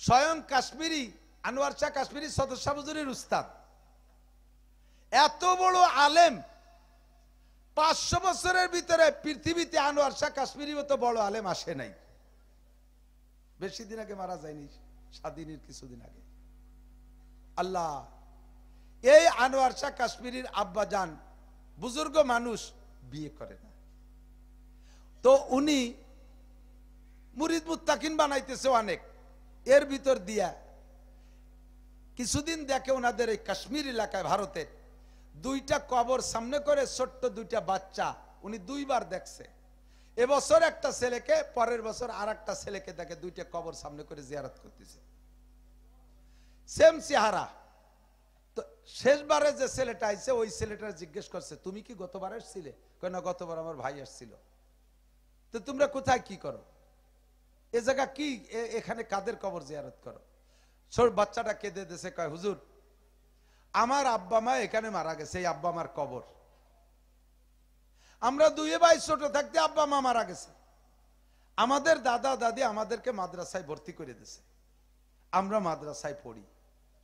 স্বয়ং কাশ্মীরি আনোয়ার শাহ কাশ্মীরি সদস্য হুজুরের উস্তাদ, এত বড় আলেম। 500 বছরের ভিতরে পৃথিবীতে আনোয়ার শাহ কাশ্মীরি মতো বড় আলেম আসে নাই। বেশি দিন আগে মারা যায়নি, স্বাধীনের কিছুদিন আগে। আল্লাহ, এই আনোয়ার শাহ কাশ্মীরির আব্বা যান বুজুর্গ মানুষ, বিয়ে করে না। তো উনি মুরিদ মুত্তাকিন বানাইতেছে অনেক। এর ভিতর দিয়া কিছুদিন দেখে ওনাদের এই কাশ্মীর এলাকায় ভারতের 2টা কবর সামনে করে ছোট্ট 2টা বাচ্চা উনি 2 বার দেখছে। এবছর একটা ছেলেকে, পরের বছর আর একটা ছেলেকে দেখে 2টা কবর সামনে করে জিয়ারত করতেছে, সেম চেহারা। তো শেষবারে যে ছেলেটা আইছে, ওই ছেলেটা জিজ্ঞেস করছে, তুমি কি গতবার আসছিলে? কয় না, গতবার আমার ভাই আসছিল। তো তোমরা কোথায় কি করো? এ জায়গা কি, এখানে কাদের কবর জিয়ারত করো? ছোট বাচ্চাটা কেঁদে দিয়েছে, কয় হুজুর, আমার আব্বা মা এখানে মারা গেছে, এই আব্বা মার কবর। আমরা 2 ভাই ছোট থাকতে আব্বা মা মারা গেছে। আমাদের দাদা দাদি আমাদেরকে মাদ্রাসায় ভর্তি করে দিয়েছে, আমরা মাদ্রাসায় পড়ি।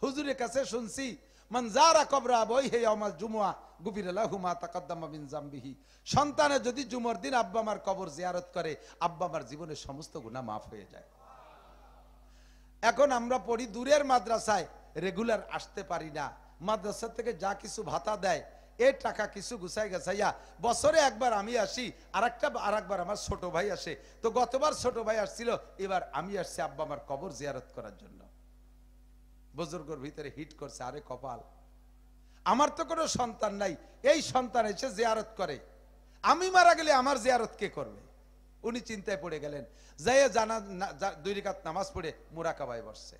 হুজুরের কাছে শুনছি, মান যারা কবরা আবাইহি ইয়াউমাল জুমআ গুফিরা লাহু মা তাকাদ্দামা মিন যামবিহি। সন্তানে যদি জুমার দিন আব্বা মার কবর জিয়ারত করে, আব্বা মার জীবনের সমস্ত গুনাহ মাফ হয়ে যায়। এখন আমরা পড়ি দূরের মাদ্রাসায়, রেগুলার আসতে পারি না। মাদ্রাসা থেকে যা কিছু ভাতা দেয়, এই টাকা কিছু গুছাই গাছাইয়া বছরে একবার আমি আসি, আরেকবার আমার ছোট ভাই আসে। তো গতবার ছোট ভাই আসছিল, এবার আমি আসছি আব্বা আমার কবর জিয়ারত করার জন্য। বুজুর্গর ভিতরে হিট করছে, আরে কপাল, আমার তো কোনো সন্তান নাই, এই সন্তান এসে জিয়ারত করে, আমি মারা গেলে আমার জিয়ারত কে করবে? উনি চিন্তায় পড়ে গেলেন। যাইয়া জানা 2 রাকাত নামাজ পড়ে মুরাকাবায় বসছে।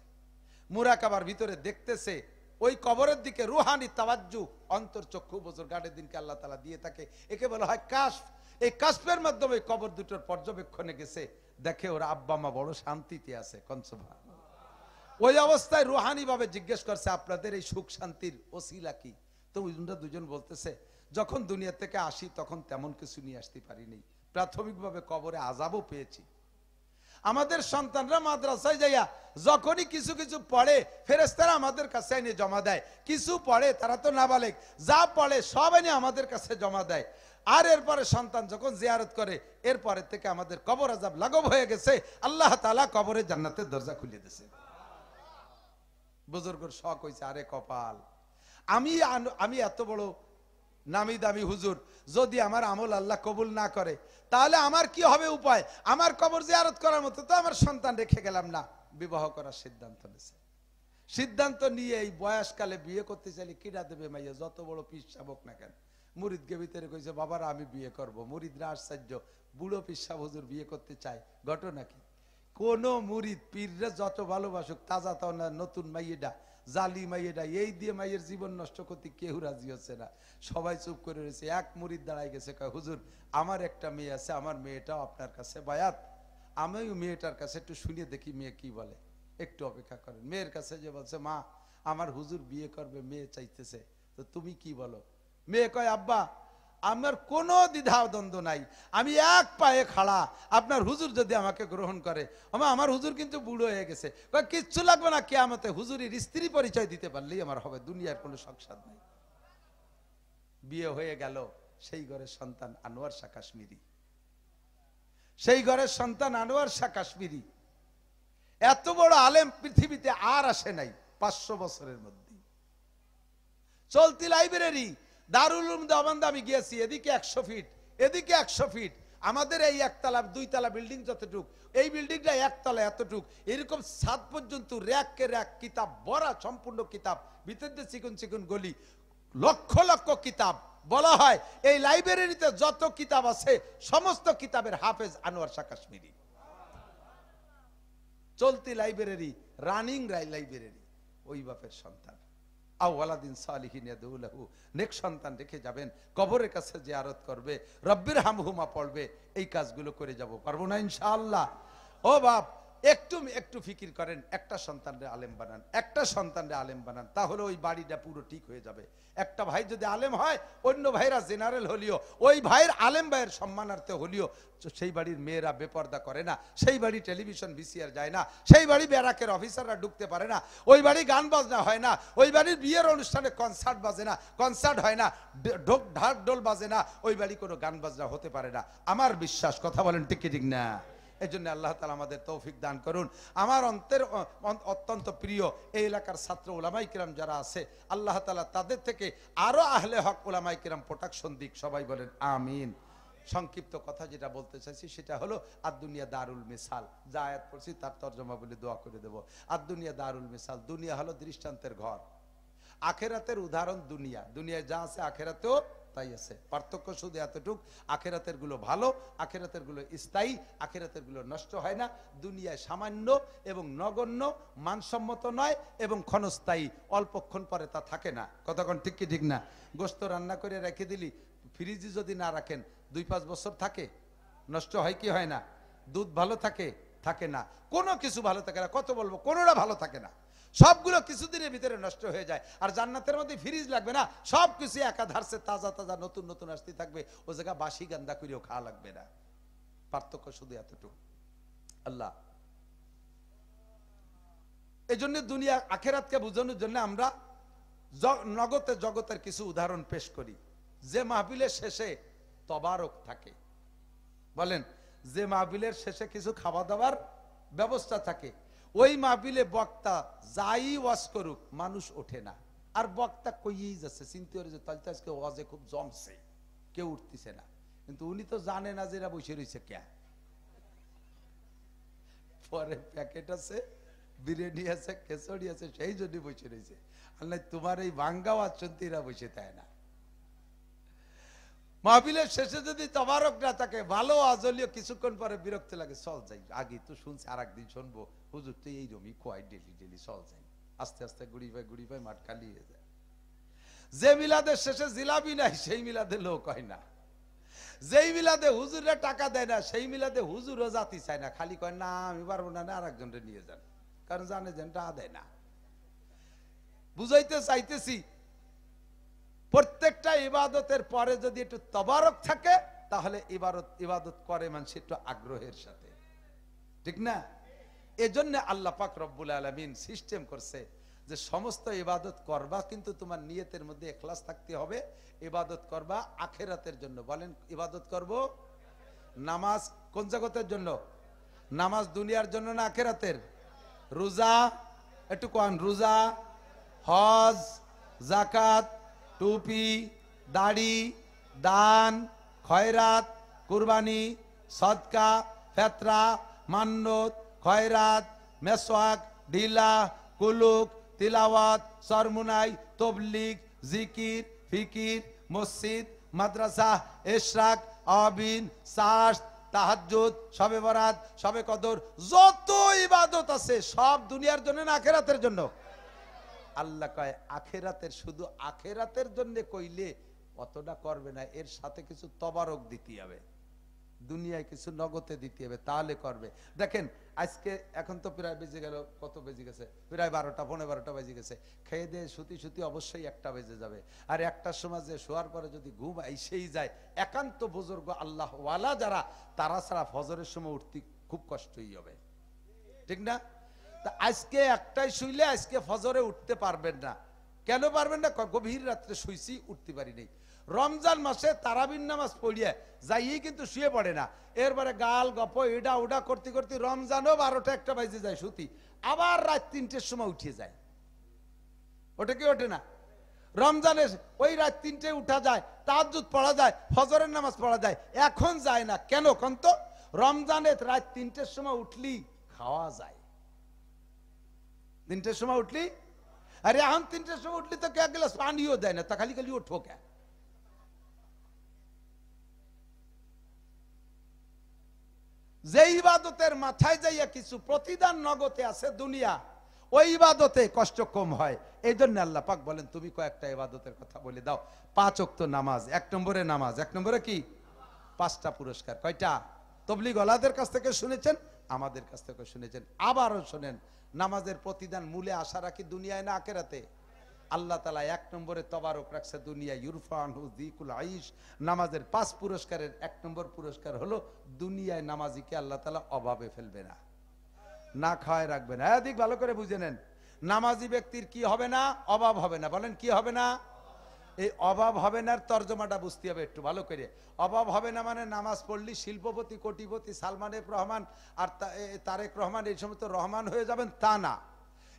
মুরাকাবার ভিতরে দেখতেছে ওই কবরের দিকে রুহানি তাওয়াজ্জু, অন্তর্চক্ষু বুজুর্গানের দিনকে আল্লাহ তাআলা দিয়ে থাকে, একে বলা হয় কাশফ। এই কাশফের মাধ্যমে কবর দুটোর পর্যবেক্ষণে গেছে, দেখে ওর আব্বা মা বড় শান্তিতে আছে। কনসুবহান। ওই অবস্থায় রুহানি ভাবে জিজ্ঞেস করছে, আপনাদের এই সুখ শান্তির ওসিলা কি? তো দুজন বলতেছে, যখন দুনিয়া থেকে আসি তখন তেমন কিছু নিয়ে আসতে পারিনি, প্রাথমিকভাবে কবরে আযাবও পেয়েছি। আমাদের সন্তানরা মাদ্রাসায় যাইয়া যখনই কিছু কিছু পড়ে, ফেরেশতারা আমাদের কাছে এনে জমা দেয়। কিছু পড়ে, তারা তো নাবালেগ, যা পড়ে সব এনে আমাদের কাছে জমা দেয়। আর এরপরে সন্তান যখন জিয়ারত করে, এরপরে থেকে আমাদের কবর আযাব লাঘব হয়ে গেছে। আল্লাহ তাআলা কবরে জান্নাতের দরজা খুলে দিয়েছে। বুজুর্গর শখ হইছে, আরে কপাল, আমি এত বড় নামি দামি হুজুর, যদি আমার আমল আল্লাহ কবুল না করে তাহলে আমার কি হবে উপায়? আমার কবর জিয়ারত করার মতো তো আমার সন্তান রেখে গেলাম না। বিবাহ করার সিদ্ধান্ত নিয়েছে। সিদ্ধান্ত নিয়ে এই বয়সকালে বিয়ে করতে চাইলে কিনা দেবে মাইয়া, যত বড় পীর সাবক না কেন। মুরিদকে ভিতরে কইছে বাবারা আমি বিয়ে করব। মুরিদরা আশ্চর্য, বুড়ো পীর সাহেব হুজুর বিয়ে করতে চায়, ঘটনা কি? কোন মুরিদ পীররা যত ভালোবাসুক, তাজা তাও না নতুন মাইয়েডা জালি মাইয়েডা এই দিয়ে মাইয়ের জীবন নষ্ট করতে কেউ রাজি হচ্ছে না। সবাই চুপ করে রয়েছে। এক মুরিদ দাঁড়ায় গেছে, কয় হুজুর আমার একটা মেয়ে আছে, আমার মেয়েটাও আপনার কাছে বায়াত, আমি মেয়েটার কাছে একটু শুনিয়ে দেখি মেয়ে কি বলে, একটু অপেক্ষা করেন। মেয়ের কাছে যে বলছে মা আমার হুজুর বিয়ে করবে, মেয়ে চাইতেছে, তো তুমি কি বলো? মেয়ে কয় আব্বা আমার কোনো দ্বিধা দ্বন্দ্ব নাই, আমি এক পায়ে খাড়া, আপনার হুজুর যদি আমাকে গ্রহণ করে। আমার হুজুর কিন্তু বুড়ো হয়ে গেছে। কয় কিচ্ছু লাগবে না, কিয়ামতে হুজুরের স্ত্রী পরিচয় দিতে পারলেই আমার হবে, দুনিয়ার কোনো সংসার নাই। বিয়ে হয়ে গেল। সেই ঘরের সন্তান আনোয়ার শাহ কাশ্মীরি, সেই ঘরের সন্তান আনোয়ার শাহ কাশ্মীরি। এত বড় আলেম পৃথিবীতে আর আসে নাই 500 বছরের মধ্যে। চলতি লাইব্রেরি দারুল উলুম দেওবন্দ আমি গিয়েছি, এদিকে 100 ফিট, এদিকে 100 ফিট। আমাদের এই একতলা 2 তলা বিল্ডিং যতটুক, এই বিল্ডিংটা একতলা এতটুক, এরকম 7 পর্যন্ত র্যাক র্যাক কিতাব ভরা, সম্পূর্ণ কিতাব, ভিতরে চিকন চিকন গলি, লক্ষ লক্ষ কিতাব। বলা হয় এই লাইব্রেরিতে যত কিতাব আছে সমস্ত কিতাবের হাফেজ আনোয়ার শাহ কাশ্মীরি। চলতি লাইব্রেরি, রানিং লাইব্রেরি, ওই বাপের সন্তান। আওয়ালাদিন সালিহিন ইয়াদউলাহু, নেক সন্তান রেখে যাবেন, কবরের কাছে জিয়ারত করবে, রব্বির হামহুমা পড়বে, এই কাজগুলো করে যাব, পারবো না ইনশাআল্লাহ? ও বাপ একটু একটু ফিকির করেন, একটা সন্তানরে আলেম বানান, একটা সন্তানরে আলেম বানান, তাহলে ওই বাড়িটা পুরো ঠিক হয়ে যাবে। একটা ভাই যদি আলেম হয়, অন্য ভাইরা জেনারেল হলিও, ওই ভাইয়ের আলেম ভাইয়ের সম্মানার্থে হলিও সেই বাড়ির মেয়েরা বেপর্দা করে না, সেই বাড়ি টেলিভিশন ভিসিআর যায় না, সেই বাড়ি ব্যারাকের অফিসাররা ঢুকতে পারে না, ওই বাড়ি গান বাজনা হয় না, ওই বাড়ির বিয়ের অনুষ্ঠানে কনসার্ট বাজে না, কনসার্ট হয় না, ঢাক ঢোল বাজে না, ওই বাড়ি কোনো গান বাজনা হতে পারে না। আমার বিশ্বাস, কথা বলেন ঠিক কি ঠিক না? এই জন্য আল্লাহ তাআলা আমাদের তৌফিক দান করুন। আমার অত্যন্ত প্রিয় এই এলাকার ছাত্র উলামায়ে কিরাম যারা আছে, আল্লাহ তাআলা তাদের থেকে আরো আহলে হক উলামায়ে কিরাম প্রোটেকশন দিক, সবাই বলেন আমিন। সংক্ষিপ্ত কথা যেটা বলতে চাইছি সেটা হলো আদ-দুনিয়া দারুল মিসাল, যা আয়াত পড়ছি তার তরজমা বলে দোয়া করে দেব। আদ-দুনিয়া দারুল মিসাল, দুনিয়া হলো দৃষ্টান্তের ঘর, আখেরাতের উদাহরণ দুনিয়া, দুনিয়ায় যা আছে আখেরাতেও তাই আছে। পার্থক্য শুধু এতটুক, আখেরাতের গুলো ভালো, আখেরাতের গুলো স্থায়ী, আখেরাতের গুলো নষ্ট হয় না। দুনিয়ায় সামান্য এবং নগণ্য, মানসম্মত নয় এবং ক্ষণস্থায়ী, অল্পক্ষণ পরে তা থাকে না। কতক্ষণ ঠিক কি ঠিক না? গোশত রান্না করে রেখে দিলি, ফ্রিজে যদি না রাখেন 2-5 বছর থাকে, নষ্ট হয় কি হয় না? দুধ ভালো থাকে? থাকে না। কোনো কিছু ভালো থাকে না, কত বলবো, কোনোটা ভালো থাকে না, সবগুলো কিছুদিনের ভিতরে নষ্ট হয়ে যায়। আর জান্নাতের মধ্যে ফ্রিজ লাগবে না, সবকিছু একাধারে তাজা তাজা নতুন নতুন আসতে থাকবে, ও জায়গা বাসি গান্দা করেও খাওয়া লাগবে না। পার্থক্য শুধু এতটুকু। আল্লাহ এই জন্য দুনিয়া আখেরাতকে বোঝানোর জন্য আমরা নগতে জগতের কিছু উদাহরণ পেশ করি। যে মাহফিলের শেষে তবারক থাকে, বলেন, যে মাহফিলের শেষে কিছু খাওয়া দাওয়ার ব্যবস্থা থাকে, ওই মাহফিলে বক্তা যাই ওয়াজ করুক মানুষ ওঠে না, আর বক্তা কইয়েই যাচ্ছে, চিন্তা করে যে তাহলে আজকে ওয়াজে খুব জমছে, কেউ উঠতেছে না। কিন্তু উনি তো জানে না যে এরা বসে রয়েছে কে, পরে প্যাকেট আছে, বিরিয়ানি আছে, খেচড়ি আছে, সেই জন্য বসে রয়েছে। আল্লাহ তোমার এই ভাঙ্গাও আচন্তি এরা বসে থাকে না। মাহফিলের শেষে যদি তবারক না থাকে, ভালো আজলীয়, কিছুক্ষণ পরে বিরক্ত লাগে, চল যাই, আগে তো শুনছি আর একদিন শুনবো, হুজুর তো এই রমি কোয়াই ডেলি ডেলি, চল যাই। আস্তে আস্তে গুড়ি পাই মাঠ খালি হয়ে যায়। যে মিলাদের শেষে জিলাপি নাই, সেই মিলাদে লোক হয় না। যেই মিলাদে হুজুররা টাকা দেয় না, সেই মিলাদে হুজুরও জাতি চায় না, খালি কয় না আমি পারবো না, আর একজনকে নিয়ে যান, কারণ জানে যেন টাকা দেয় না। বুঝাইতে চাইতেছি, প্রত্যেকটা ইবাদতের পরে যদি একটু তবারক থাকে, তাহলে ইবাদত করে মানুষ একটু আগ্রহের সাথে, ঠিক না? এজন্য আল্লাহ পাক রব্বুল আলামিন সিস্টেম করছে যে সমস্ত ইবাদত করবা, কিন্তু তোমার নিয়তের মধ্যে ইখলাস থাকতে হবে। ইবাদত করবা আখিরাতের জন্য। বলেন, ইবাদত করব। নামাজ কোন জগতের জন্য? নামাজ দুনিয়ার জন্য না আখিরাতের? রোজা একটু কোন, রোজা, হজ, যাকাত, টুপি, দাড়ি, দান, খয়রাত, কুরবানি, সদকা, ফেতরা, মান্নত, খয়রাত, মেসওয়াক, ঢিলা, কুলুক, তিলাওয়াত, সরমুনাই, তবলিগ, জিকির, ফিকির, মসজিদ, মাদ্রাসা, ইশরাক, আবিন, সাস, তাহাজ্জুদ, শবে বরাত, শবে কদর, যত ইবাদত আছে সব দুনিয়ার জন্য না আখিরাতের জন্য? আল্লাহ কয় আখিরাতের, শুধু আখিরাতের জন্য কইলে অতটা করবে না, এর সাথে কিছু তবারক দিতে হবে, দুনিয়ায় কিছু নগদে দিতে হবে, তাহলে করবে। দেখেন আজকে এখন তো প্রায় বেজে গেল, কত বেজে গেছে, প্রায় 12টা, পৌনে 12টা বেজে গেছে। খেয়ে দিয়ে শুতি শুতি অবশ্যই 1টা বেজে যাবে। আর 1টার সময় যে শোয়ার পরে যদি ঘুম আইসেই যায়, একান্ত বুজুর্গ আল্লাহ ওয়ালা যারা, তারা ছাড়া ফজরের সময় উঠতে খুব কষ্টই হবে, ঠিক না? তা আজকে 1টায় শুইলে আজকে ফজরে উঠতে পারবেন না। কেন পারবেন না? গভীর রাত্রে শুইছি, উঠতে পারি নাই। রমজান মাসে তারাবির নামাজ পড়িয়ে যাইয়ে কিন্তু শুয়ে পড়ে না, এরপরে গাল গপ এডা ওডা করতে করতে রমজানও 12টা 1টা বাজে যায় শুতি, আবার রাত 3টের সময় উঠে যায়। ওটা কি ওঠে না? রমজানের ওই রাত 3টে উঠা যায়, তাহাজ্জুদ পড়া যায়, ফজরের নামাজ পড়া যায়, এখন যায় না কেন কোন তো? রমজানের রাত 3টের সময় উঠলি খাওয়া যায়, 3টের সময় উঠলি, আরে এখন 3টের সময় উঠলি তো এক গ্লাস পানিও দেয় না, তা খালি খালি ওঠো কে? যে ইবাদতের মাথায় যাইয়া কিছু প্রতিদান নগদে আছে দুনিয়া, ওই ইবাদতে কষ্ট কম হয়। এই জন্য আল্লাহ পাক বলেন তুমি কয়েকটা ইবাদতের কথা বলে দাও। 5 ওয়াক্ত নামাজ, 1 নম্বরে নামাজ, 1 নম্বরে কি? 5টা পুরস্কার। কয়টা? তবলিগ ওয়ালাদের কাছ থেকে শুনেছেন, আমাদের কাছ থেকে শুনেছেন, আবারও শুনেন। নামাজের প্রতিদান মূলে আশা রাখি দুনিয়ায় না আখিরাতে? আল্লাহ তাআলা 1 নম্বরে তবারক রাখছে দুনিয়া, ইউরফানহু যিকুল আইশ। নামাজের 5 পুরস্কারের 1 নম্বর পুরস্কার হলো দুনিয়ায় নামাজিকে আল্লাহ তাআলা অভাবে ফেলবে না, না খাওয়ায় রাখবে না। এদিক ভালো করে বুঝে নেন, নামাজি ব্যক্তির কি হবে না? অভাব হবে না। বলেন কি হবে না? এই অভাব হবে না তর্জমাটা বুঝতে হবে একটু ভালো করে। অভাব হবে না মানে নামাজ পড়লি শিল্পপতি, কোটিপতি, সালমান এফ রহমান আর তারেক রহমান এই সমস্ত রহমান হয়ে যাবেন, তা না।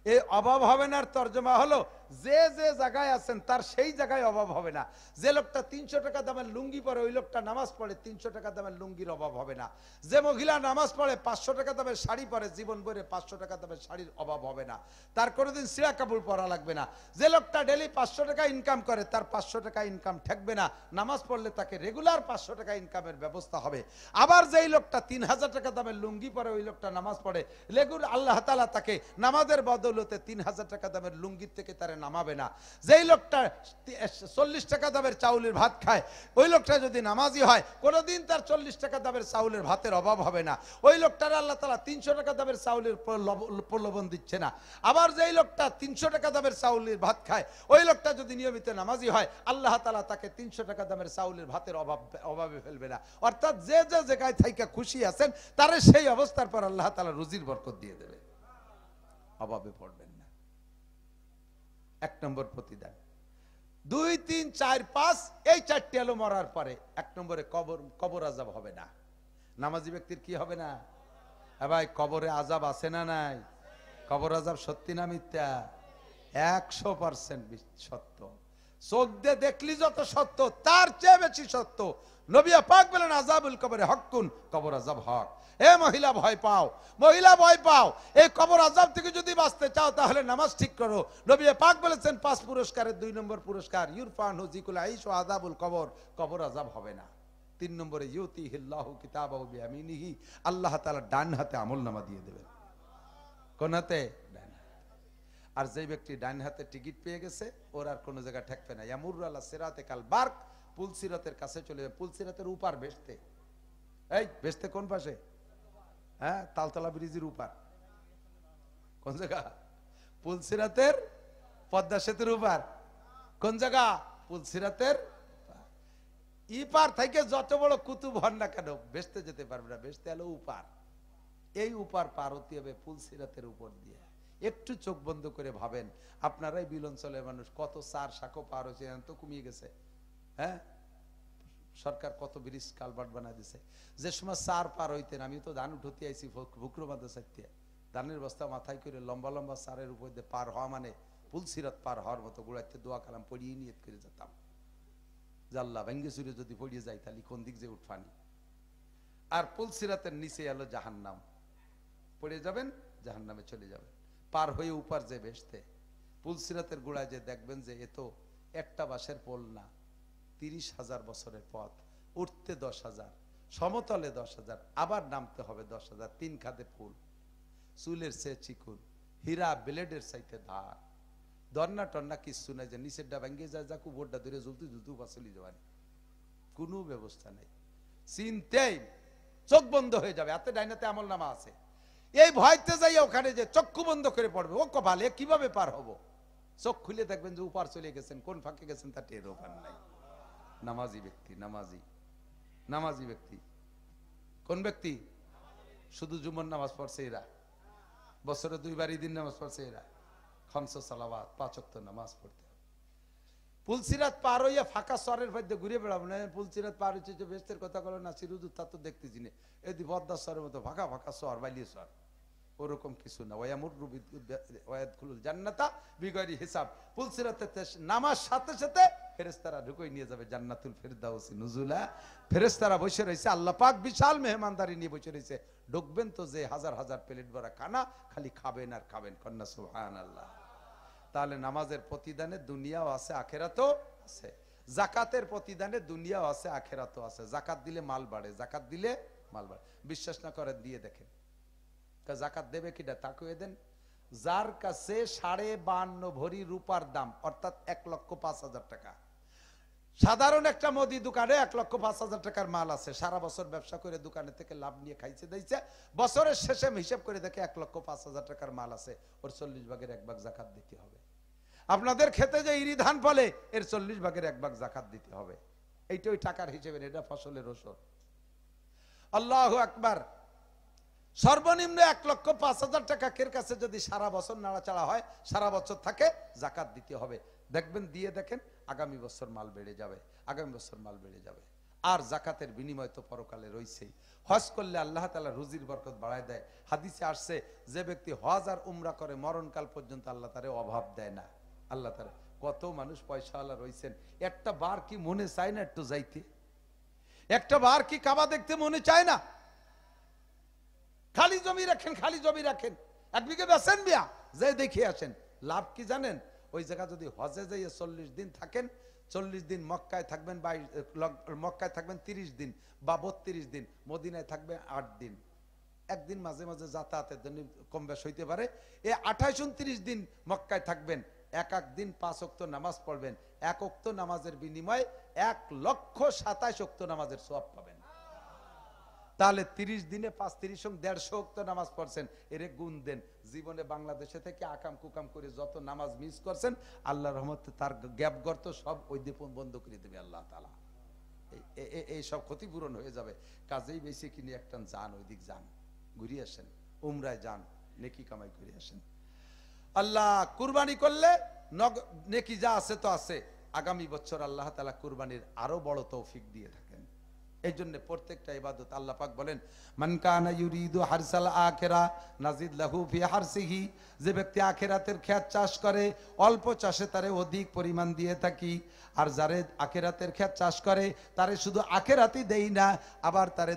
এই অভাব হবে না তর্জমা হলো যে যে জায়গায় আছেন তার সেই জায়গায় অভাব হবে না। যে লোকটা 300 টাকা দামের লুঙ্গি পরে ওই লোকটা নামাজ পড়ে, 300 টাকা দামের লুঙ্গির অভাব হবে না। যে মহিলা নামাজ পড়ে 500 টাকা দামের শাড়ি পরে, জীবন ভরে 500 টাকা দামের শাড়ির অভাব হবে না, তার কোনোদিন সিরা কাপড় পরা লাগবে না। যে লোকটা ডেলি 500 টাকা ইনকাম করে তার 500 টাকা ইনকাম ঠেকবে না, নামাজ পড়লে তাকে রেগুলার 500 টাকা ইনকামের ব্যবস্থা হবে। আবার যেই লোকটা 3000 টাকা দামের লুঙ্গি পরে ওই লোকটা নামাজ পড়ে, রেগুলার আল্লাহ তাআলা তাকে নামাজের বদৌলতে 3000 টাকা দামের লুঙ্গির থেকে তারে নামাবে না। যেই লোকটা 40 টাকা দামের চাউলের ভাত খায় ওই লোকটা যদি নামাজি হয় কোনোদিন তার 40 টাকা দামের চাউলের ভাতের অভাব হবে না। ওই লোকটার আল্লাহ তাআলা 300 টাকা দামের চাউলের প্রলোভন দিচ্ছে না। আবার যেই লোকটা 300 টাকা দামের চাউলের ভাত খায় ওই লোকটা যদি নিয়মিত নামাজি হয় আল্লাহ তাআলা তাকে 300 টাকা দামের চাউলের ভাতের অভাবে ফেলবে না। অর্থাৎ যে যে জায়গায় থাইকা খুশি আছেন তারে সেই অবস্থার পর আল্লাহ তাআলা রুজির বরকত দিয়ে দেবে, অভাবে পড়বেন না। 1 নম্বর প্রতিদান। 2, 3, 4, 5 এই 4টে হলো মরার পরে। 1 নম্বরে কবর আযাব হবে না। নামাজি ব্যক্তির কি হবে না? ভাই কবরে আযাব আছে না নাই? কবর আযাব সত্যি না মিথ্যা? 100% সত্য। চোখ দিয়ে দেখলি যত সত্য তার চেয়ে বেশি সত্য। নবী পাক বলেন আযাবুল কবরে হকুন, কবর আযাব হক। এ মহিলা ভয় পাও, মহিলা ভয় পাও, এই কবর আযাব থেকে যদি বাঁচতে চাও তাহলে নামাজ ঠিক করো। নবী পাক বলেছেন 5 পুরস্কারের 2 নম্বর পুরস্কার ইউরফানহু যিকুল আইশ ওয়া আযাবুল কবর, কবর আযাব হবে না। 3 নম্বরে ইউতিহিল্লাহু কিতাবাহু বিয়ামিনিহি, আল্লাহ তাআলা ডান হাতে আমলনামা দিয়ে দেবেন। কোন হাতে? ডান হাতে। আর যেই ব্যক্তি ডান হাতে টিকিট পেয়ে গেছে ওর আর কোনো জায়গা ঠেকবে না। ইয়ামুরু আলা সিরাতে কাল বারক, পুলসিরাতের কাছে চলে যাবে। পুলসিরাতের উপার বেশতে, এই বেশতে কোন পাশে? হ্যাঁ, তালতলা ব্রিজের উপার। কোন জায়গা? পুলসিরাতের পদ্মা সেতুর উপার। কোন জায়গা? পুলসিরাতের ইপার থেকে যত বড় কুতুব হন না কেন বেশতে যেতে পারবে না। বেশতে হলো উপার। এই উপার পার হতে হবে পুলসিরাতের উপর দিয়ে। একটু চোখ বন্ধ করে ভাবেন, আপনারাই বিলঞ্চলের মানুষ, কত 4 শাখো পার হয়েছে, তো কমিয়ে গেছে। হ্যাঁ, সরকার কত ব্রিজ কালভার্ট বানাই দিছে। যে সময় 4 পার হইতেন, আমি তো ধান উঠতে আইছি ভুকরো মাদ্রাসা থেকে, ধানের বস্তা মাথায় করে লম্বা লম্বা 4-এর উপর দিয়ে পার হওয়া মানে পুলসিরাত পার হওয়ার মতো। গুড়াইতে দোয়া কালাম পড়িয়ে নিয়ত করে যেতাম। যে আল্লাহ ভেঙ্গে চুরে যদি পড়িয়ে যায় তাহলে কোন দিক যে উঠফানি। আর পুলসিরাতের নিচে এলো জাহান্নাম, পড়ে যাবেন জাহান্নামে চলে যাবেন। পার হয়ে উপার যে বেসতে পুলসিরাতের গোড়ায় যে দেখবেন যে এ তো একটা বাঁশের পোল না, 30,000 বছরের পথ, উঠতে 10,000, সমতলে 10,000, আবার নামতে হবে 10,000, 3 খাদে ফুল, চুলের চেয়ে চিকুন, হীরা ব্লেডের চাইতে ধার, দন্না টন্না কিচ্ছু নাই যে নিচের ডা ভেঙ্গে যায় যাক উপরটা ধরে জ্বলতে জ্বলতে পাচলি যাবানি, কোনো ব্যবস্থা নেই। চিনতেই চোখ বন্ধ হয়ে যাবে, হাতে ডাইনাতে আমল নামা আছে, এই ভয়তে যাই ওখানে যে চক্ষু বন্ধ করে পড়বে, ও কপালে কিভাবে পার হবো, চোখ খুলে দেখবেন যে উপার চলে গেছেন, কোন ফাঁকে গেছেন তা টেরও পান নাই। নামাজি ব্যক্তি, নামাজি ব্যক্তি কোন ব্যক্তি? শুধু জুমার নামাজ পড়ছে এরা, বছরে 2 বার ঈদের নামাজ পড়ছে এরা, খামস সালাওয়াত 5 ওয়াক্ত নামাজ পড়তে। পুলসিরাত পার হইয়া ফাঁকা সরের মধ্যে ঘুরে বেড়াবো না, পুলসিরাত পার হচ্ছে যে বেস্তের কথা বলো না সিরুজু, তা তো দেখতেছি না, এদি বদ্দা সরের মতো ফাঁকা ফাঁকা সর, বাইলিয়ে সর, ওরকম কিছু না। ওয়ায়াদখুলুল জান্নাতা বিগয়রি হিসাব। পুলসিরাতে নামার সাথে সাথে ফেরেশতারা ঢুকিয়ে নিয়ে যাবে জান্নাতুল ফেরদাউসি নুজুলা। ফেরেশতারা বসে রয়েছে, আল্লাহ পাক বিশাল মেহমানদারি নিয়ে বসে রয়েছে, ঢুকবেন তো যে হাজার হাজার প্লেট ভরা খানা, খালি খাবেন আর খাবেন, কন্যা সুবহানাল্লাহ। তাহলে নামাজের প্রতিদানে দুনিয়াও আছে আখেরাতও আছে, জাকাতের প্রতিদানে দুনিয়াও আছে আখেরাতও আছে। জাকাত দিলে মাল বাড়ে, জাকাত দিলে মাল বাড়ে। বিশ্বাস না করেন দিয়ে দেখেন, জাকাত দেবে কিনা তাকে দেন। যার কাছে 52.5 ভরি রূপার দাম, অর্থাৎ 1,05,000 টাকা, সাধারণ একটা মুদি দোকানে 1,05,000 টাকার মাল আছে, সারা বছর ব্যবসা করে দোকানে থেকে লাভ নিয়ে খাইছে দিয়েছে, বছরের শেষে হিসাব করে দেখে 1,05,000 টাকার মাল আছে, ওর 40 ভাগের 1 ভাগ জাকাত দিতে হবে। আপনাদের খেতে যে ইরি ধান ফলে এর 40 ভাগের 1 ভাগ জাকাত দিতে হবে। এইটা ওই টাকার হিসেবে, এটা ফসলের ওষুধ। আল্লাহু আকবার। সর্বনিম্ন 1,05,000 টাকা কের কাছে যদি সারা বছর নাড়াচাড়া হয়, সারা বছর থাকে, জাকাত দিতে হবে। দেখবেন দিয়ে দেখেন আগামী বছর মাল বেড়ে যাবে, আগামী বছর মাল বেড়ে যাবে। আর জাকাতের বিনিময় তো পরকালে রয়েছেই। হজ করলে আল্লাহ তাআলা রুজির বরকত বাড়ায় দেয়। হাদিসে আসছে যে ব্যক্তি হজ আর উমরা করে মরণকাল পর্যন্ত আল্লাহ তারে অভাব দেয় না। আল্লাহ তাআলা, কত মানুষ পয়সাওয়ালা রয়েছেন, একটা বার কি মনে চায় না একটু যাইতে, একটা বার কি কাবা দেখতে মনে চায় না? খালি জমি রাখেন, খালি জমি রাখেন, 1 বিঘে বেচেন বিয়া, যে দেখে আসেন। লাভ কি জানেন? ওই জায়গা যদি হজে যাইয়ে 40 দিন থাকেন, 40 দিন মক্কায় থাকবেন, মক্কায় থাকবেন 30 দিন বা 32 দিন, মদিনায় থাকবে 8 দিন, একদিন মাঝে মাঝে যাতায়াতের জন্য কম বেশ হইতে পারে। এই 28-29 দিন মক্কায় থাকবেন, এক দিন 5 ওয়াক্ত নামাজ পড়বেন, 1 ওয়াক্ত নামাজের বিনিময়ে 1,27,000 ওয়াক্ত নামাজের সওয়াব পাবেন। তাহলে 30 দিনে 5 30 150 ওয়াক্ত নামাজ পড়ছেন, এরে গুণ দেন। জীবনে বাংলাদেশে থেকে আকাম কুকাম করে যত নামাজ মিস করছেন, আল্লাহর রহমতে তার গ্যাপ গর্ত সব ওই দিয়ে বন্ধ করে দেবে আল্লাহ তাআলা। এই সব ক্ষতিপূরণ হয়ে যাবে। কাজেই বেশি কিনে একটা যান, ওই দিক যান, ঘুরিয়ে আসেন, উমরায় যান, নেকি কামাই করে আসেন। আল্লাহ কুরবানি করলে নেকি যা আছে তো আছে, আগামী বছর আল্লাহ তাআলা কুরবানির আরো বড় তৌফিক দিয়ে থাকেন। এই জন্য প্রত্যেকটা ইবাদত আল্লাহ পাক বলেন, মান কানা ইউরিদু হারসাল আখিরা নাজিদ লাহু ফি হারসিহি, যে ব্যক্তি আখিরাতের ক্ষেত চাষ করে, অল্প চাষে তারে অধিক পরিমাণ দিয়ে থাকি। আর যারে আখিরাতের ক্ষেত চাষ করে তারে শুধু আখিরাতই দেই না, আবার তারে